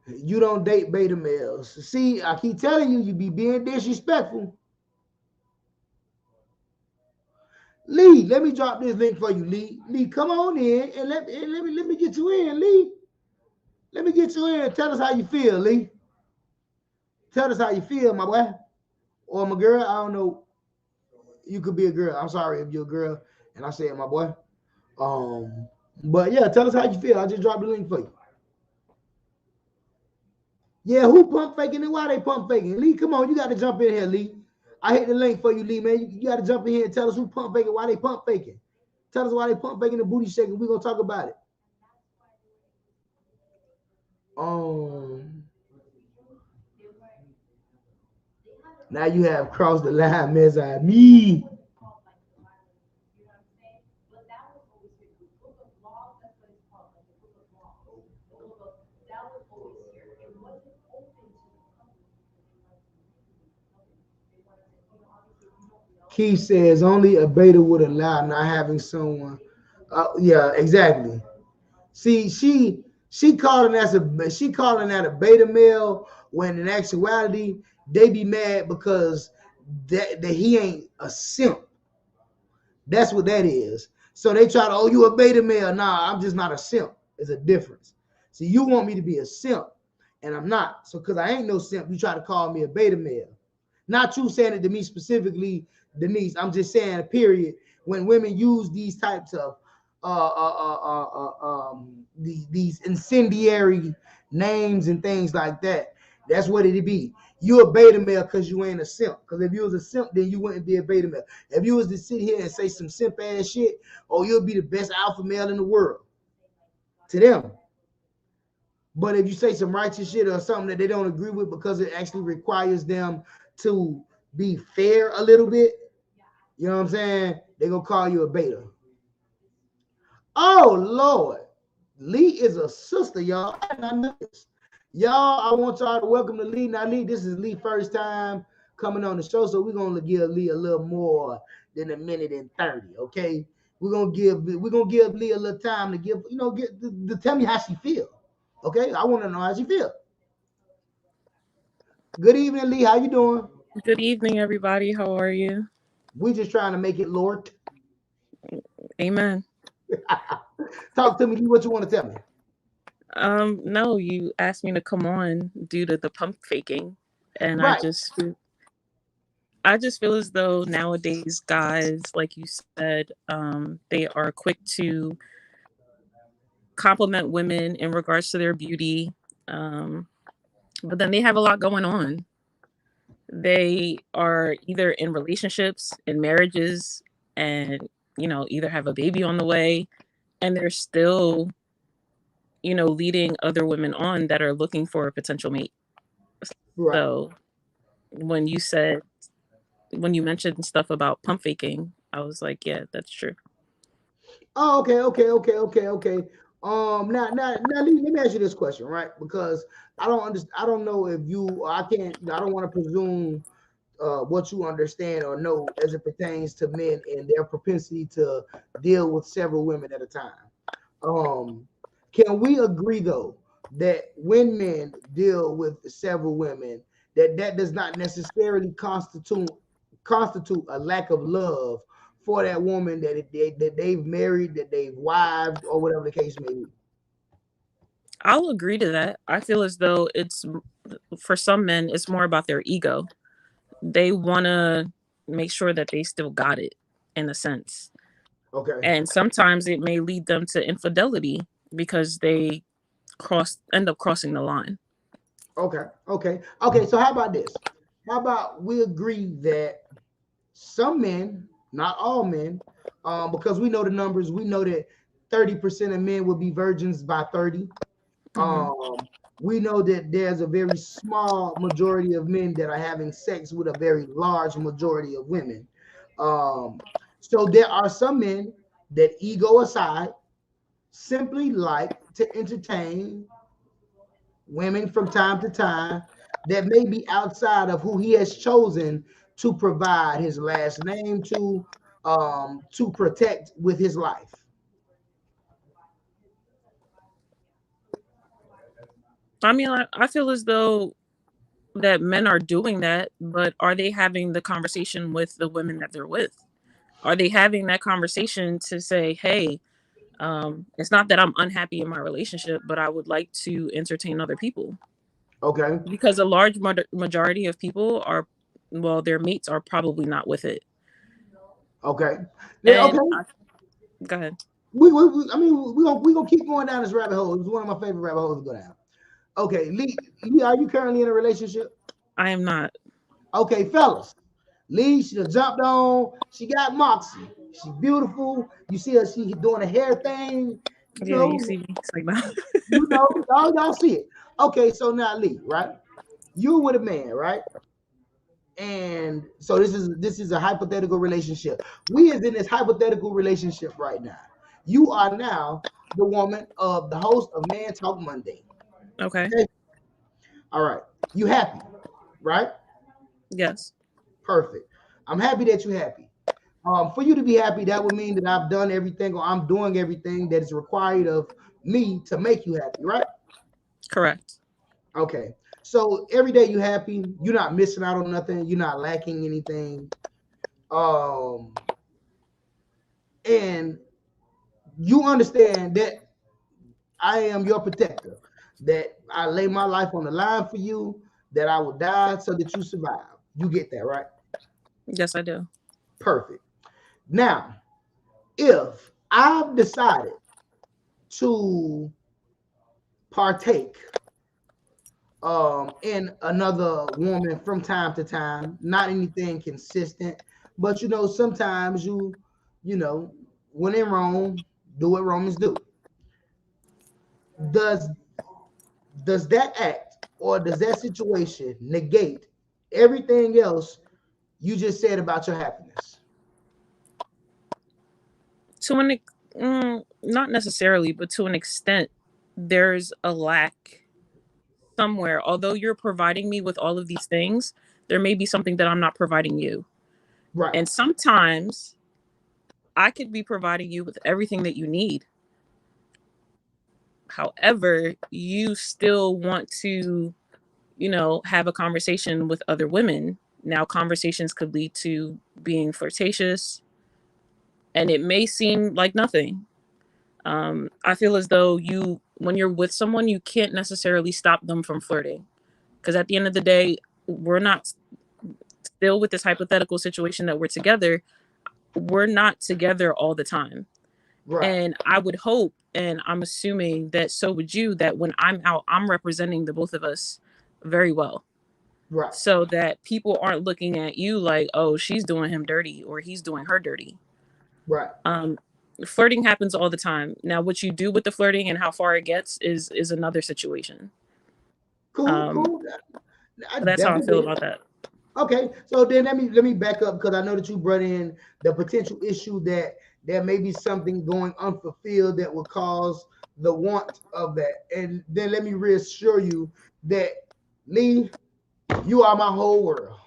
You don't date beta males. See, I keep telling you, you be being disrespectful. Lee, let me drop this link for you, Lee. Lee, come on in and let me get you in, Lee. Let me get you in. Tell us how you feel, Lee. Tell us how you feel, my boy. Or my girl. I don't know. You could be a girl. I'm sorry if you're a girl and I said my boy. But yeah, tell us how you feel. I just dropped the link for you. Yeah, who pump faking and why they pump faking? Lee, come on, you got to jump in here, Lee. I hit the link for you, Lee, man. You got to jump in here and tell us who pump faking, why they pump faking. Tell us why they pump faking the booty shaking. We're gonna talk about it. Now you have crossed the line, Messiah. Me. Keith says only a beta would allow not having someone. Yeah, exactly. See, she calling that a beta male when in actuality they be mad because that he ain't a simp. That's what that is. So they try to, oh, you a beta male. Nah, I'm just not a simp. There's a difference. See, you want me to be a simp, and I'm not. So because I ain't no simp, you try to call me a beta male. Not you saying it to me specifically, Denise. I'm just saying, period. When women use these types of these incendiary names and things like that, that's what it'd be. You a beta male because you ain't a simp. Because if you was a simp, then you wouldn't be a beta male. If you was to sit here and say some simp ass shit, oh, you'll be the best alpha male in the world to them. But if you say some righteous shit or something that they don't agree with because it actually requires them to be fair a little bit, you know what I'm saying? They're going to call you a beta. Oh, Lord. Lee is a sister, y'all. I did not know this. Y'all, I want y'all to welcome to Lee. Now, Lee, this is Lee's first time coming on the show, so we're going to give Lee a little more than a minute and 30, okay? We're gonna give Lee a little time to to tell me how she feel. Okay, I want to know how she feel. Good evening, Lee. How you doing? Good evening, everybody. How are you? We just trying to make it, Lord. Amen. Talk to me. What you want to tell me? No, you asked me to come on due to the pump faking, and Right. I just feel as though nowadays guys, like you said, they are quick to compliment women in regards to their beauty, but then they have a lot going on. They are either in relationships, in marriages, and either have a baby on the way, and they're still leading other women on that are looking for a potential mate. Right. So when you mentioned stuff about pump faking, I was like, yeah, that's true. Oh, okay. Let me ask you this question, right? Because I don't understand. I don't know if you. I can't. I don't want to presume what you understand or know as it pertains to men and their propensity to deal with several women at a time. Um, can we agree though that when men deal with several women, that does not necessarily constitute a lack of love for that woman that they've married, that they've wived, or whatever the case may be? I'll agree to that. I feel as though it's for some men, it's more about their ego. They want to make sure that they still got it in a sense. Okay. And sometimes it may lead them to infidelity because they end up crossing the line. Okay. So how about this? How about we agree that some men, not all men, because we know the numbers, we know that 30% of men will be virgins by 30. Hmm. We know that there's a very small majority of men that are having sex with a very large majority of women. Um, so there are some men that, ego aside, simply like to entertain women from time to time that may be outside of who he has chosen to provide his last name to protect with his life. I mean, I feel as though that men are doing that, but are they having the conversation with the women that they're with? Are they having that conversation to say, hey, it's not that I'm unhappy in my relationship, but I would like to entertain other people? Okay. Because a large majority of people are, well, their mates are probably not with it. Okay. Yeah, And okay. go ahead. I mean, we gonna keep going down this rabbit hole. It's one of my favorite rabbit holes to go down. Okay, Lee, are you currently in a relationship? I am not. Okay, fellas. Lee, she done jumped on. She got moxie. She beautiful. You see her, she doing a hair thing. You Yeah, you know, see me. It's like that. y'all see it. Okay, so now Lee, right? You with a man, right? And so this is a hypothetical relationship. We is in this hypothetical relationship right now. You are now the woman of the host of Man Talk Monday. Okay. Okay. All right. You happy, right? Yes. Perfect. I'm happy that you're happy. For you to be happy, that would mean that I've done everything or I'm doing everything that is required of me to make you happy, right? Correct. Okay. So every day you happy, you're not missing out on nothing, you're not lacking anything. Um, and you understand that I am your protector, that I lay my life on the line for you, that I will die so that you survive. You get that, right? Yes, I do. Perfect. Now, if I've decided to partake in another woman from time to time, not anything consistent, but sometimes you know, when in Rome, do what Romans do. Does does that act or does that situation negate everything else you just said about your happiness? To not necessarily, but to an extent, there's a lack somewhere. Although you're providing me with all of these things, there may be something that I'm not providing you. Right. And sometimes I could be providing you with everything that you need. However, you still want to, have a conversation with other women. Now, conversations could lead to being flirtatious, and it may seem like nothing. I feel as though when you're with someone, you can't necessarily stop them from flirting, because at the end of the day, we're not still with this hypothetical situation that we're together. We're not together all the time. Right. And I would hope, and I'm assuming that so would you, that when I'm out, I'm representing the both of us very well. Right. So that people aren't looking at you like, oh, she's doing him dirty or he's doing her dirty. Right. Flirting happens all the time. Now, what you do with the flirting and how far it gets is another situation. Cool. That's how I feel about that. Okay, so then let me back up, because I know that you brought in the potential issue that there may be something going unfulfilled that will cause the want of that. And then let me reassure you that, Lee, you are my whole world.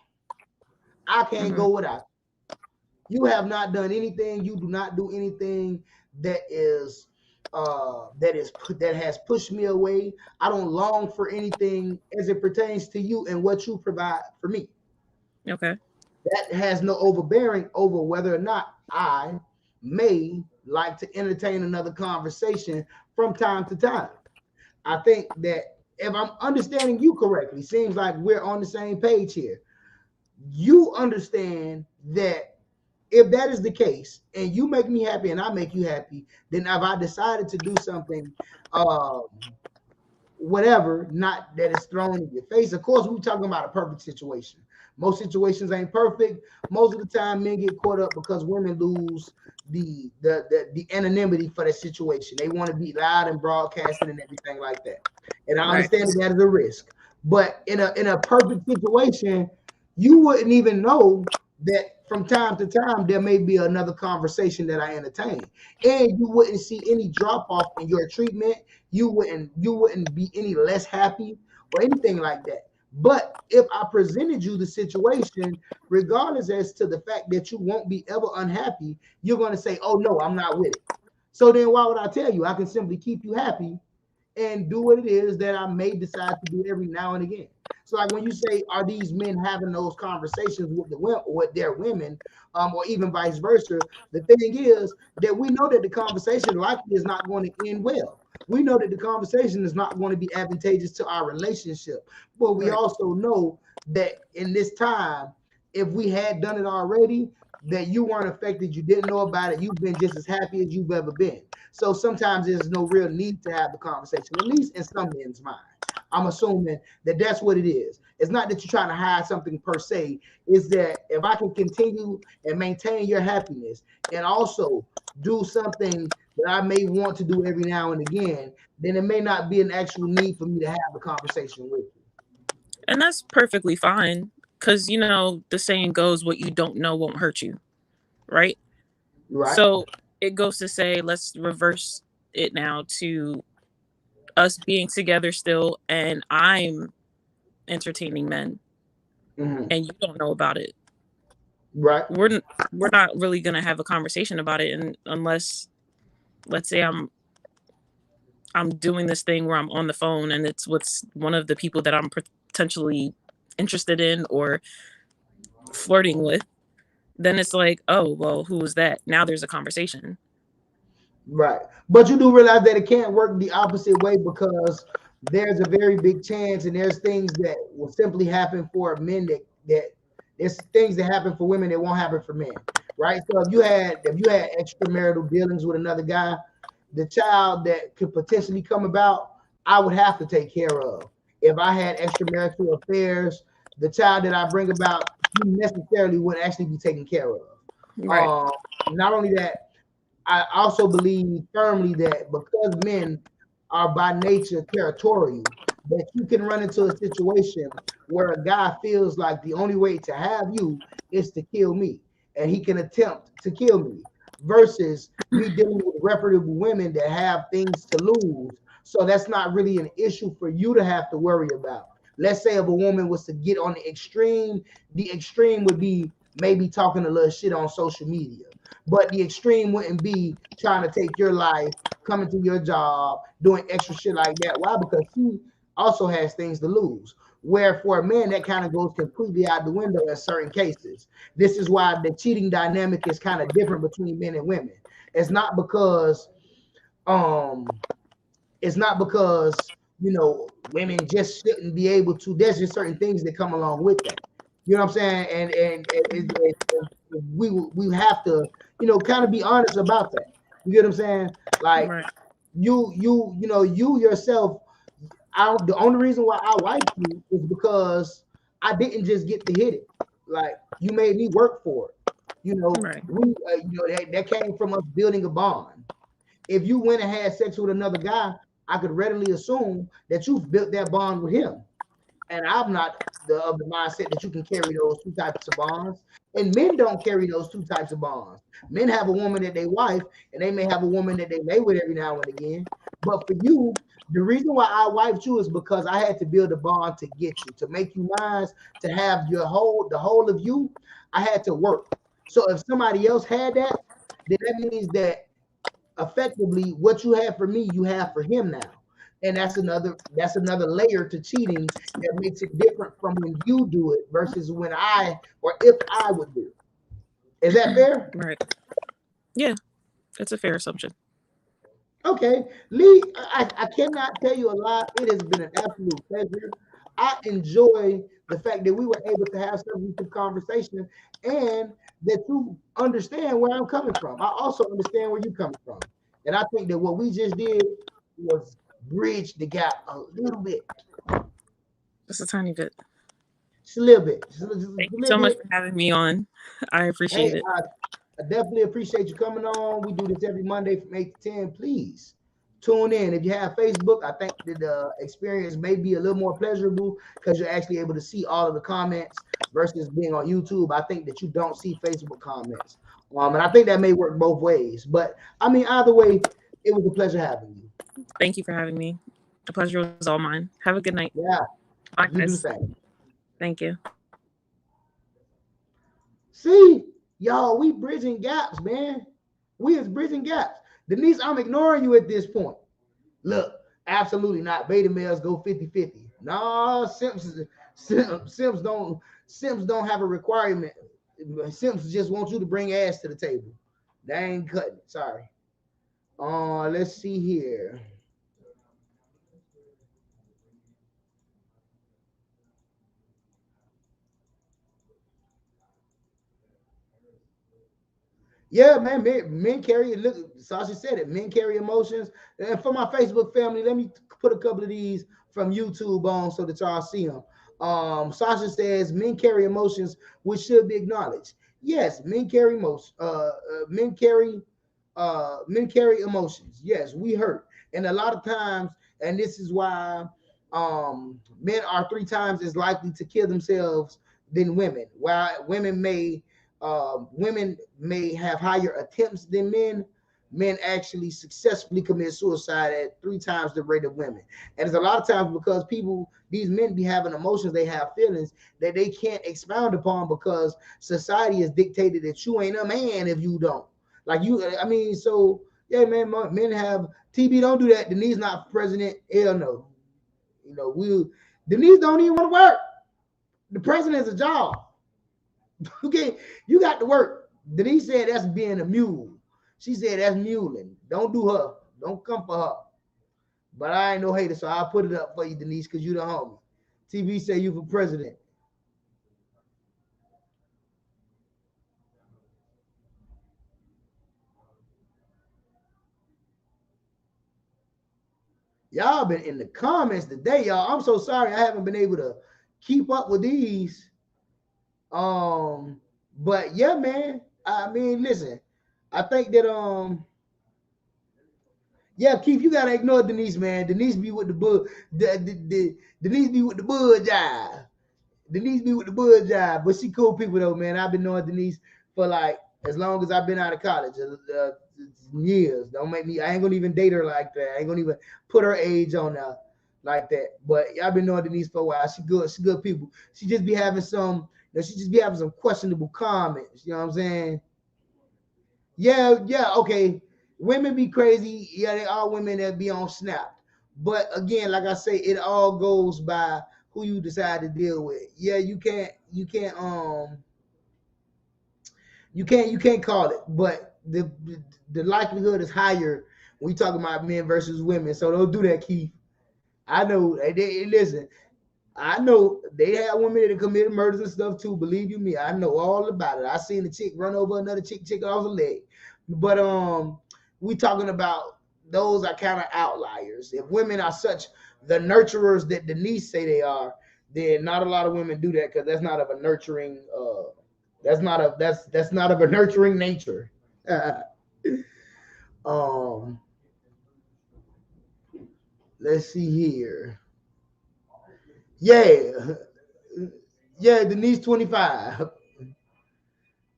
I can't go without you. You have not done anything. You do not do anything that has pushed me away. I don't long for anything as it pertains to you and what you provide for me. Okay. That has no overbearing over whether or not I may like to entertain another conversation from time to time. I think that if I'm understanding you correctly, seems like we're on the same page here. You understand that if that is the case and you make me happy and I make you happy, then if I decided to do something, whatever, not that is thrown in your face. Of course, we're talking about a perfect situation. Most situations ain't perfect. Most of the time, men get caught up because women lose the anonymity for that situation. They want to be loud and broadcasted and everything like that. And I understand that is a risk. But in a perfect situation, you wouldn't even know that from time to time there may be another conversation that I entertain, and you wouldn't see any drop off in your treatment. You wouldn't be any less happy or anything like that. But if I presented you the situation, regardless as to the fact that you won't be ever unhappy, you're going to say, oh no, I'm not with it. So then why would I tell you? I can simply keep you happy and do what it is that I may decide to do every now and again. So like when you say, are these men having those conversations with their women, or even vice versa? The thing is that we know that the conversation likely is not going to end well. We know that the conversation is not going to be advantageous to our relationship, but we also know that in this time, if we had done it already, that you weren't affected, you didn't know about it, you've been just as happy as you've ever been. So sometimes there's no real need to have the conversation, at least in some men's mind. I'm assuming that that's what it is. It's not that you're trying to hide something per se. It's that if I can continue and maintain your happiness and also do something that I may want to do every now and again, then it may not be an actual need for me to have a conversation with you. And that's perfectly fine, because, you know, the saying goes, what you don't know won't hurt you, right? Right. So it goes to say, let's reverse it now to us being together still, and I'm entertaining men, and you don't know about it. Right. We're not really going to have a conversation about it, and unless, let's say, I'm doing this thing where I'm on the phone and it's with one of the people that I'm potentially interested in or flirting with, then it's like, oh, well, who was that? Now there's a conversation. Right. But you do realize that it can't work the opposite way, because there's a very big chance, and there's things that will simply happen for men that there's things that happen for women that won't happen for men. Right. So if you had extramarital dealings with another guy, the child that could potentially come about, I would have to take care of. If I had extramarital affairs, the child that I bring about, you necessarily wouldn't actually be taken care of. Right. Not only that, I also believe firmly that because men are by nature territorial, that you can run into a situation where a guy feels like the only way to have you is to kill me, and he can attempt to kill me, versus me dealing with reputable women that have things to lose. So that's not really an issue for you to have to worry about. Let's say if a woman was to get on the extreme would be maybe talking a little shit on social media. But the extreme wouldn't be trying to take your life, coming to your job, doing extra shit like that. Why? Because she also has things to lose. Where for a man, that kind of goes completely out the window in certain cases. This is why the cheating dynamic is kind of different between men and women. It's not because um it's not because women just shouldn't be able to. There's just certain things that come along with that. You know what I'm saying? And we have to kind of be honest about that. You get what I'm saying? Like Right. you yourself. The only reason why I like you is because I didn't just get to hit it. Like you made me work for it. Right. That came from us building a bond. If you went and had sex with another guy, I could readily assume that you've built that bond with him. And I'm not of the mindset that you can carry those two types of bonds. And men don't carry those two types of bonds. Men have a woman that they wife, and they may have a woman that they lay with every now and again. But for you, the reason why I wifed you is because I had to build a bond to get you, to make you mine, to have the whole of you. I had to work. So if somebody else had that, then that means that effectively what you have for me, you have for him now. And that's another layer to cheating that makes it different from when you do it versus when I or if I would do it. Is that fair? Right. Yeah, it's a fair assumption. Okay, Lee, I cannot tell you a lot. It has been an absolute pleasure. I enjoy the fact that we were able to have some good conversation and that you understand where I'm coming from. I also understand where you're coming from. And I think that what we just did was bridge the gap a little bit. Just a tiny bit. Just a little bit. Just a Thank you little so much bit. for having me on. I appreciate Hey, it. I definitely appreciate you coming on. We do this every Monday from 8 to 10. Please tune in. If you have Facebook, I think that the experience may be a little more pleasurable because you're actually able to see all of the comments versus being on YouTube. I think that you don't see Facebook comments. And I think that may work both ways. But I mean, either way, it was a pleasure having you. Thank you for having me. The pleasure was all mine. Have a good night. Yeah, Bye, you do the guys. same. Thank you. See, y'all, we bridging gaps, man. We is bridging gaps. Denise, I'm ignoring you at this point. Look, absolutely not. Beta males go 50-50. No, Simps don't have a requirement. Simps just want you to bring ass to the table. They ain't cutting it. Sorry. Let's see here. Yeah, man, men carry. Look, Sasha said it. Men carry emotions. And for my Facebook family, let me put a couple of these from YouTube on so that y'all see them. Sasha says men carry emotions which should be acknowledged. Yes, men carry emotions. Men carry emotions. Yes, we hurt, and a lot of times, and this is why men are 3 times as likely to kill themselves than women. While women may have higher attempts than men. Men actually successfully commit suicide at 3 times the rate of women. And it's a lot of times because these men be having emotions, they have feelings that they can't expound upon because society has dictated that you ain't a man if you don't. Like so yeah, man, men have TB, don't do that. Denise not president. Hell no. Denise don't even want to work. The president is a job. Okay, you got to work. Denise said that's being a mule. She said that's muling. Don't do her. Don't come for her. But I ain't no hater, so I'll put it up for you, Denise, because you the homie. TV say you for president. Y'all been in the comments today, y'all. I'm so sorry I haven't been able to keep up with these. But yeah, man. I mean, listen. I think that yeah, Keith, you gotta ignore Denise, man. Denise be with the bud. Denise be with the bud jive. Denise be with the bud jive, but she cool people though, man. I've been knowing Denise for like as long as I've been out of college, years. Don't make me. I ain't gonna even date her like that. I ain't gonna even put her age on her like that. But I've been knowing Denise for a while. She good. She good people. She just be having some. She just be having some questionable comments. You know what I'm saying? Yeah, okay. Women be crazy. Yeah, they are women that be on Snap. But again, like I say, it all goes by who you decide to deal with. Yeah, you can't call it, but the likelihood is higher when you talk about men versus women. So don't do that, Keith. I know. Listen, I know they have women that committed murders and stuff too. Believe you me, I know all about it. I seen a chick run over another chick off a leg. But we talking about those are kind of outliers. If women are such the nurturers that Denise say they are, then not a lot of women do that because that's not of a nurturing. That's not of a nurturing nature. um, let's see here. Yeah, yeah. Denise 25.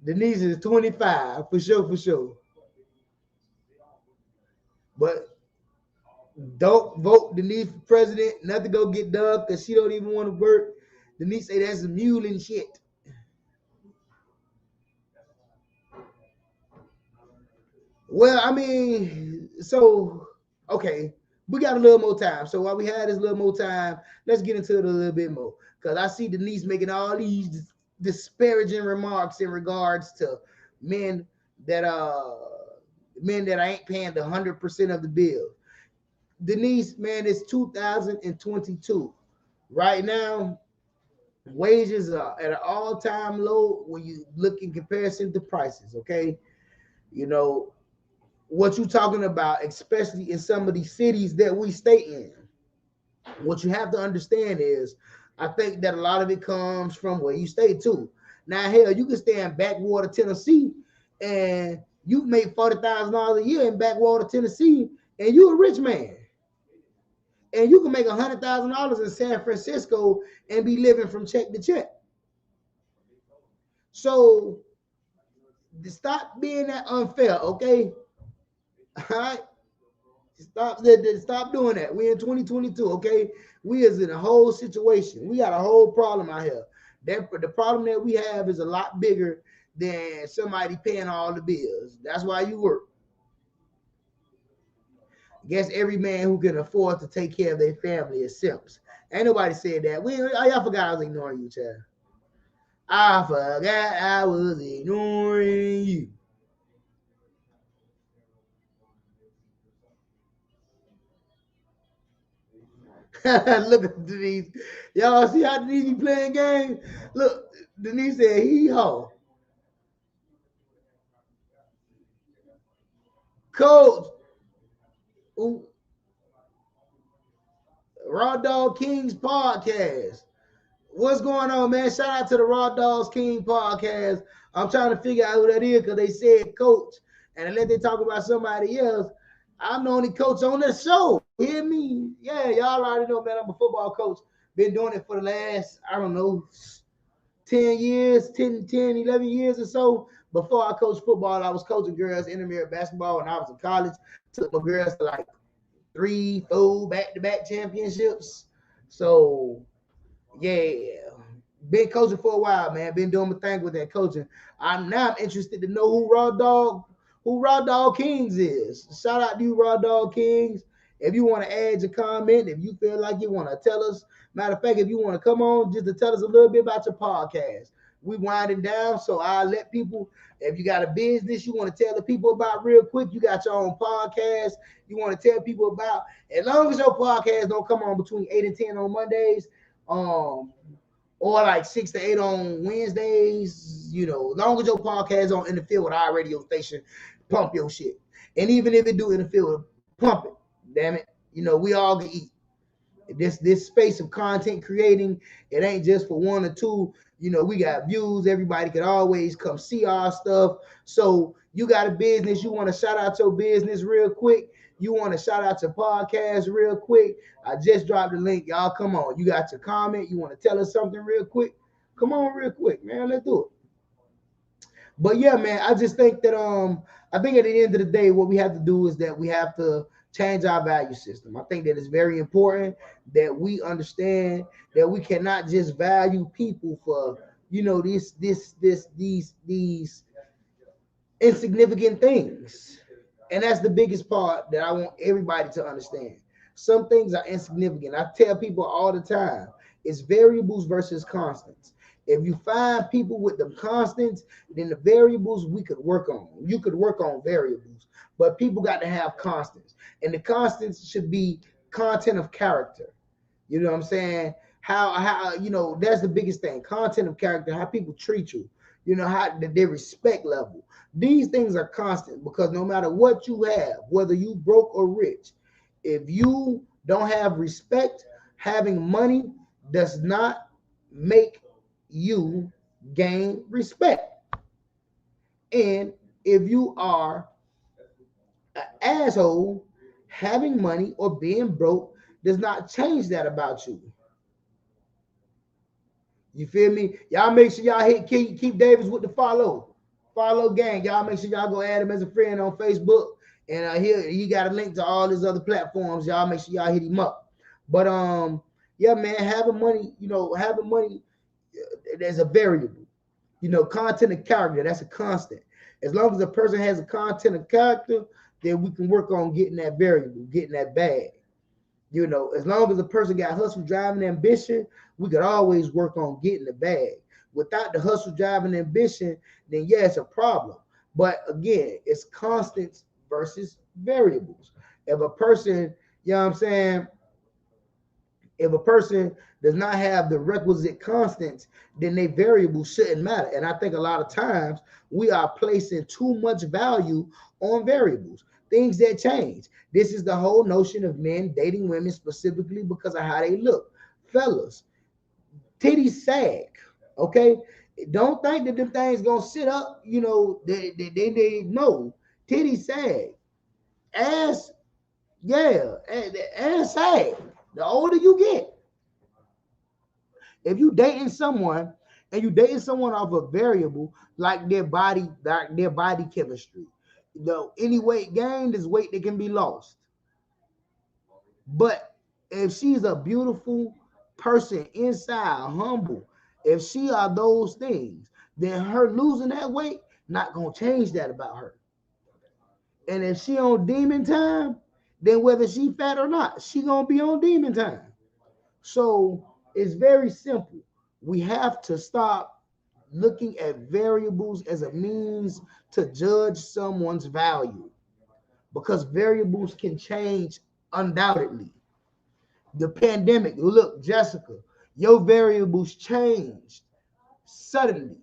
Denise is 25 for sure, for sure. But don't vote Denise for president. Nothing go get done because she don't even want to work. Denise say that's a mule and shit. Well, I mean, so okay, we got a little more time. So while we had this little more time, let's get into it a little bit more. Cause I see Denise making all these disparaging remarks in regards to men that men that ain't paying the 100% of the bill. Denise, man, it's 2022. Right now, wages are at an all-time low when you look in comparison to prices, okay? You know, what you talking about, especially in some of these cities that we stay in. What you have to understand is, I think that a lot of it comes from where you stay too. Now, hell, you can stay in backwater Tennessee and you make $40,000 a year in backwater Tennessee, and you a rich man. And you can make $100,000 in San Francisco and be living from check to check. So stop being that unfair, okay? All right, stop doing that. We in 2022, okay? We is in a whole situation. We got a whole problem out here. The problem that we have is a lot bigger than somebody paying all the bills. That's why you work. Guess every man who can afford to take care of their family is simps. Ain't nobody said that. Y'all forgot I was ignoring you, child. I forgot I was ignoring you. Look at Denise. Y'all see how Denise be playing games? Look, Denise said hee haw. Coach, Raw Dog Kings podcast. What's going on, man? Shout out to the Raw Dogs King podcast. I'm trying to figure out who that is because they said coach. And unless they talk about somebody else, I'm the only coach on this show. Hear me? Yeah, y'all already know, man. I'm a football coach. Been doing it for the last, I don't know, 10 years, 11 years or so. Before I coached football, I was coaching girls intramural basketball when I was in college. Took my girls to like 3, 4 back-to-back championships. So yeah, been coaching for a while, man. Been doing my thing with that coaching. I'm interested to know who Raw Dog Kings is. Shout out to you, Raw Dog Kings. If you want to add your comment, if you feel like you want to tell us, matter of fact, if you want to come on just to tell us a little bit about your podcast. We winding down, so I'll let people, if you got a business you want to tell the people about real quick, you got your own podcast you want to tell people about, as long as your podcast don't come on between 8 and 10 on Mondays, or like 6 to 8 on Wednesdays, as long as your podcast don't interfere with our radio station, pump your shit. And even if it do interfere with, pump it. Damn it. We all can eat. This space of content creating, it ain't just for one or two. We got views. Everybody can always come see our stuff. So you got a business, you want to shout out your business real quick. You want to shout out your podcast real quick. I just dropped the link. Y'all come on. You got your comment. You want to tell us something real quick? Come on real quick, man. Let's do it. But yeah, man, I just think that I think at the end of the day, what we have to do is that we have to change our value system. I think that it's very important that we understand that we cannot just value people for these insignificant things. And that's the biggest part that I want everybody to understand. Some things are insignificant. I tell people all the time, It's variables versus constants. If you find people with them constants, then the variables we could work on. You could work on variables, but people got to have constants. And the constants should be content of character. You know what I'm saying? How that's the biggest thing. Content of character, how people treat you, how their respect level. These things are constant because no matter what you have, whether you broke or rich, if you don't have respect, having money does not make you gain respect. And if you are an asshole, having money or being broke does not change that about you. You feel me? Y'all make sure y'all hit keep Davis with the follow gang. Y'all make sure y'all go add him as a friend on Facebook, and he got a link to all his other platforms. Y'all make sure y'all hit him up. But yeah, man, having money, there's a variable. Content and character, that's a constant. As long as a person has a content of character, then we can work on getting that variable, getting that bag. As long as a person got hustle, driving, ambition, we could always work on getting the bag. Without the hustle, driving, ambition, then yeah, it's a problem. But again, it's constants versus variables. If a person, you know what I'm saying, if a person does not have the requisite constants, then their variables shouldn't matter. And I think a lot of times we are placing too much value on variables, things that change. This is the whole notion of men dating women specifically because of how they look. Fellas, titties sag, okay? Don't think that them things gonna sit up, they no. Titties sag. Ass, yeah, ass sag. The older you get. If you dating someone and you dating someone off a variable like their body chemistry, any weight gained is weight that can be lost. But if she's a beautiful person inside, humble, if she are those things, then her losing that weight not gonna change that about her. And if she on demon time, then whether she fat or not, she gonna be on demon time. So it's very simple. We have to stop looking at variables as a means to judge someone's value because variables can change undoubtedly. The pandemic, look, Jessica, your variables changed suddenly.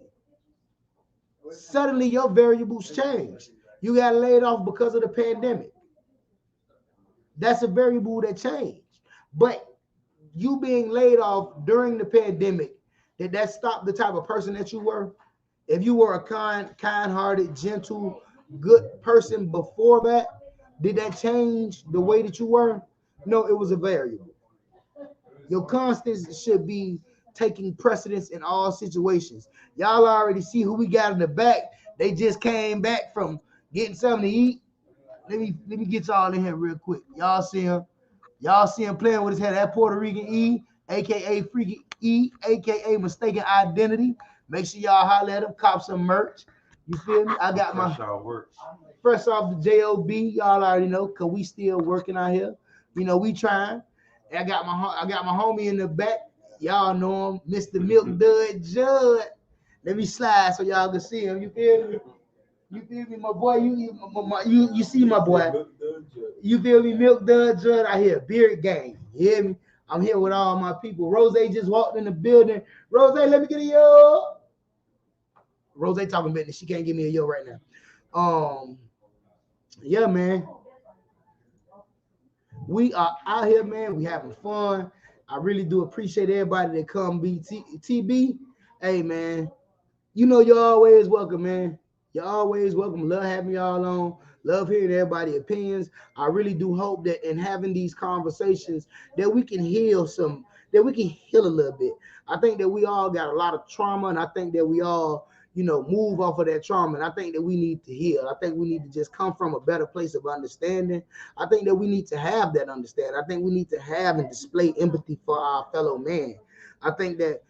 Suddenly, your variables changed. You got laid off because of the pandemic. That's a variable that changed. But you being laid off during the pandemic, did that stop the type of person that you were? If you were a kind-hearted, gentle, good person before that, did that change the way that you were? No, it was a variable. Your constants should be taking precedence in all situations. Y'all already see who we got in the back. They just came back from getting something to eat. Let me get y'all in here real quick. Y'all see him? Y'all see him playing with his head. That Puerto Rican E, aka Freaky E, aka Mistaken Identity. Make sure y'all holler at him, cop some merch. You feel me? I got my fresh off the JOB. Y'all already know, cause we still working out here. We trying. I got my homie in the back. Y'all know him, Mr. Milk Dud Judd. Let me slide so y'all can see him. You feel me? You feel me, my boy? You see my boy? You feel me? Milk Dud Judd out here, beard gang. You hear me? I'm here with all my people. Rose just walked in the building. Rose, let me get a yo. Rose talking business. She can't give me a yo right now. Yeah, man. We are out here, man. We having fun. I really do appreciate everybody that come be TB. Hey, man. You're always welcome, man. You're always welcome. Love having y'all on. Love hearing everybody's opinions. I really do hope that in having these conversations that we can heal a little bit. I think that we all got a lot of trauma, and I think that we all, move off of that trauma. And I think that we need to heal. I think we need to just come from a better place of understanding. I think that we need to have that understanding. I think we need to have and display empathy for our fellow man. I think that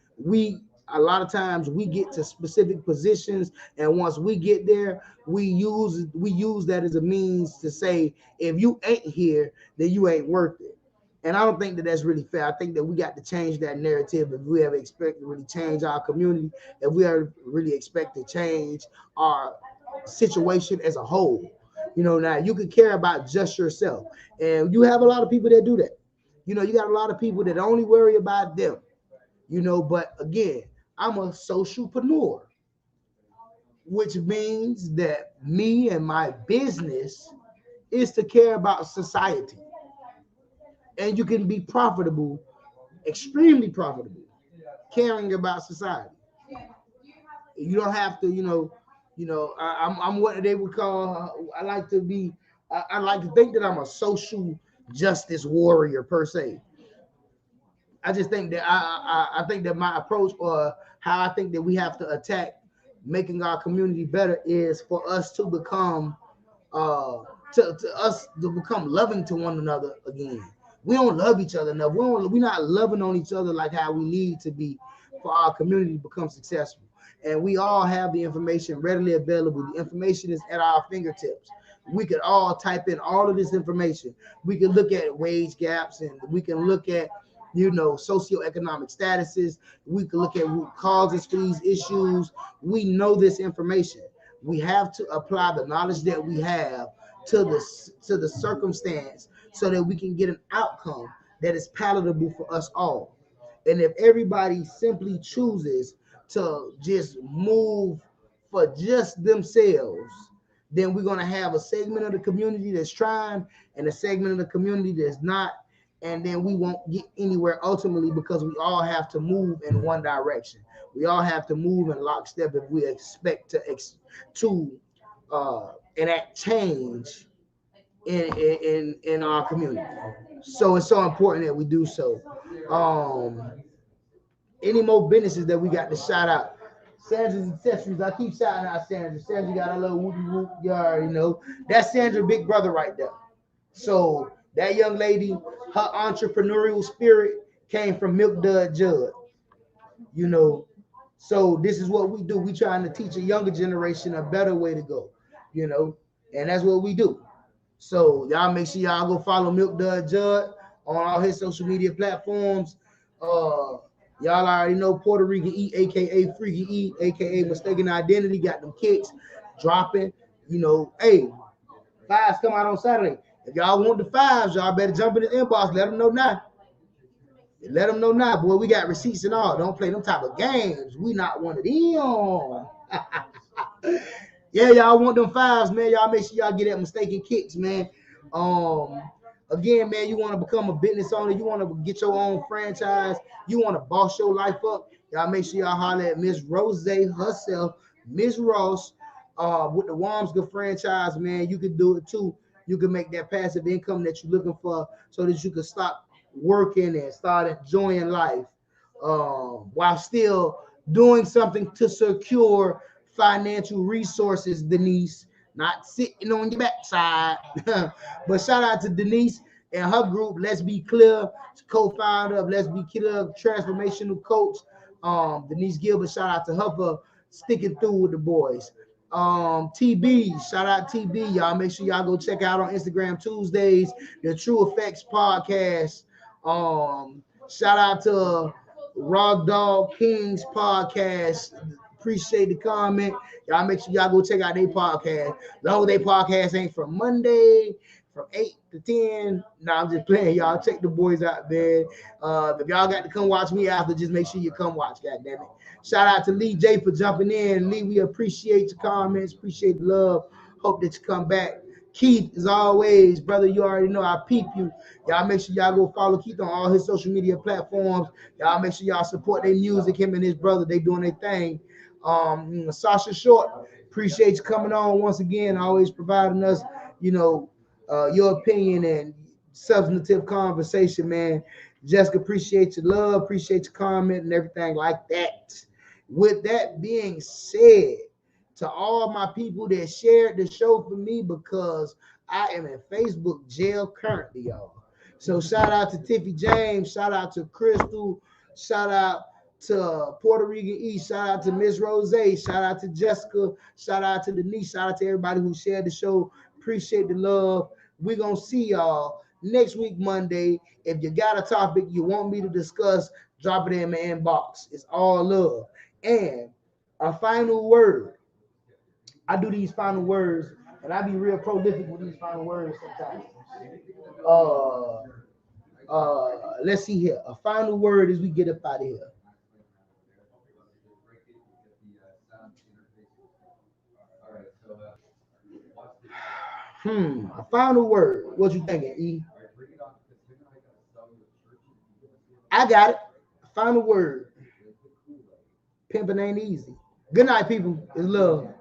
a lot of times we get to specific positions, and once we get there, we use that as a means to say, if you ain't here, then you ain't worth it. And I don't think that that's really fair. I think that we got to change that narrative if we ever expect to really change our community, if we ever really expect to change our situation as a whole. Now you can care about just yourself. And you have a lot of people that do that. You got a lot of people that only worry about them. But again, I'm a socialpreneur, which means that me and my business is to care about society. And you can be profitable, extremely profitable, caring about society. You don't have to, I'm what they would call. I like to be. I like to think that I'm a social justice warrior per se. I just think that I think that my approach, or how I think that we have to attack making our community better, is for us to become uh to us to become loving to one another again. We don't love each other enough. We're not loving on each other like how we need to be for our community to become successful. And we all have the information readily available. The information is at our fingertips. We could all type in all of this information. We can look at wage gaps, and we can look at socioeconomic statuses. We can look at root causes for these issues. We know this information. We have to apply the knowledge that we have to the circumstance so that we can get an outcome that is palatable for us all. And if everybody simply chooses to just move for just themselves, then we're going to have a segment of the community that's trying and a segment of the community that's not. And then we won't get anywhere ultimately, because we all have to move in one direction. We all have to move in lockstep if we expect to enact change in our community. So it's so important that we do so. Any more businesses that we got to shout out? Sandra's Accessories. I keep shouting out Sandra. Sandra got a little whoopie whoop. You already know. That's Sandra's big brother right there. So that young lady, her entrepreneurial spirit came from Milk Dud Judd. So this is what we do. We trying to teach a younger generation a better way to go. And that's what we do. So y'all make sure y'all go follow Milk Dud Judd on all his social media platforms. Y'all already know Puerto Rican E, aka Freaky E, aka Mistaken Identity, got them kicks dropping. Hey, fives come out on Saturday. If y'all want the fives, y'all better jump in the inbox. Let them know now. Let them know now, boy. We got receipts and all. Don't play them type of games. We not one of them. Yeah, y'all want them fives, man. Y'all make sure y'all get that Mistaken Kicks, man. Again, man, you want to become a business owner, you want to get your own franchise, you want to boss your life up, y'all make sure y'all holler at Miss Rose herself, Miss Ross, with the Wamsga franchise, man. You can do it too. You can make that passive income that you're looking for, so that you can stop working and start enjoying life, while still doing something to secure financial resources, Denise. Not sitting on your backside. But shout out to Denise and her group, Let's Be Clear, co-founder of Let's Be Clear, transformational coach. Denise Gilbert, shout out to her for sticking through with the boys. TB, shout out TB. Y'all make sure y'all go check out on Instagram Tuesdays, the True Effects podcast. Shout out to Rock Dog Kings podcast. Appreciate the comment. Y'all make sure y'all go check out their podcast. Long their podcast ain't from Monday from 8 to 10. No, I'm just playing. Y'all check the boys out, man. If y'all got to come watch me after, just make sure you come watch, goddammit. Shout out to Lee J for jumping in. Lee, we appreciate your comments, appreciate the love. Hope that you come back. Keith, as always, brother, you already know I peep you. Y'all make sure y'all go follow Keith on all his social media platforms. Y'all make sure y'all support their music. Him and his brother, they doing their thing. Sasha Short, appreciate you coming on once again, always providing us, your opinion and substantive conversation, man. Jessica, appreciate your love, appreciate your comment and everything like that. With that being said, to all my people that shared the show for me, because I am in Facebook jail currently, y'all. So shout out to Tiffy James, shout out to Crystal, shout out to Puerto Rican East, shout out to Miss Rose, shout out to Jessica, shout out to Denise, shout out to everybody who shared the show. Appreciate the love. We're gonna see y'all next week, Monday. If you got a topic you want me to discuss, drop it in my inbox. It's all love. And a final word. I do these final words, and I be real prolific with these final words sometimes. Let's see here. A final word as we get up out of here. A final word. What you thinking, E? I got it. Final word. Pimping ain't easy. Good night, people. It's love.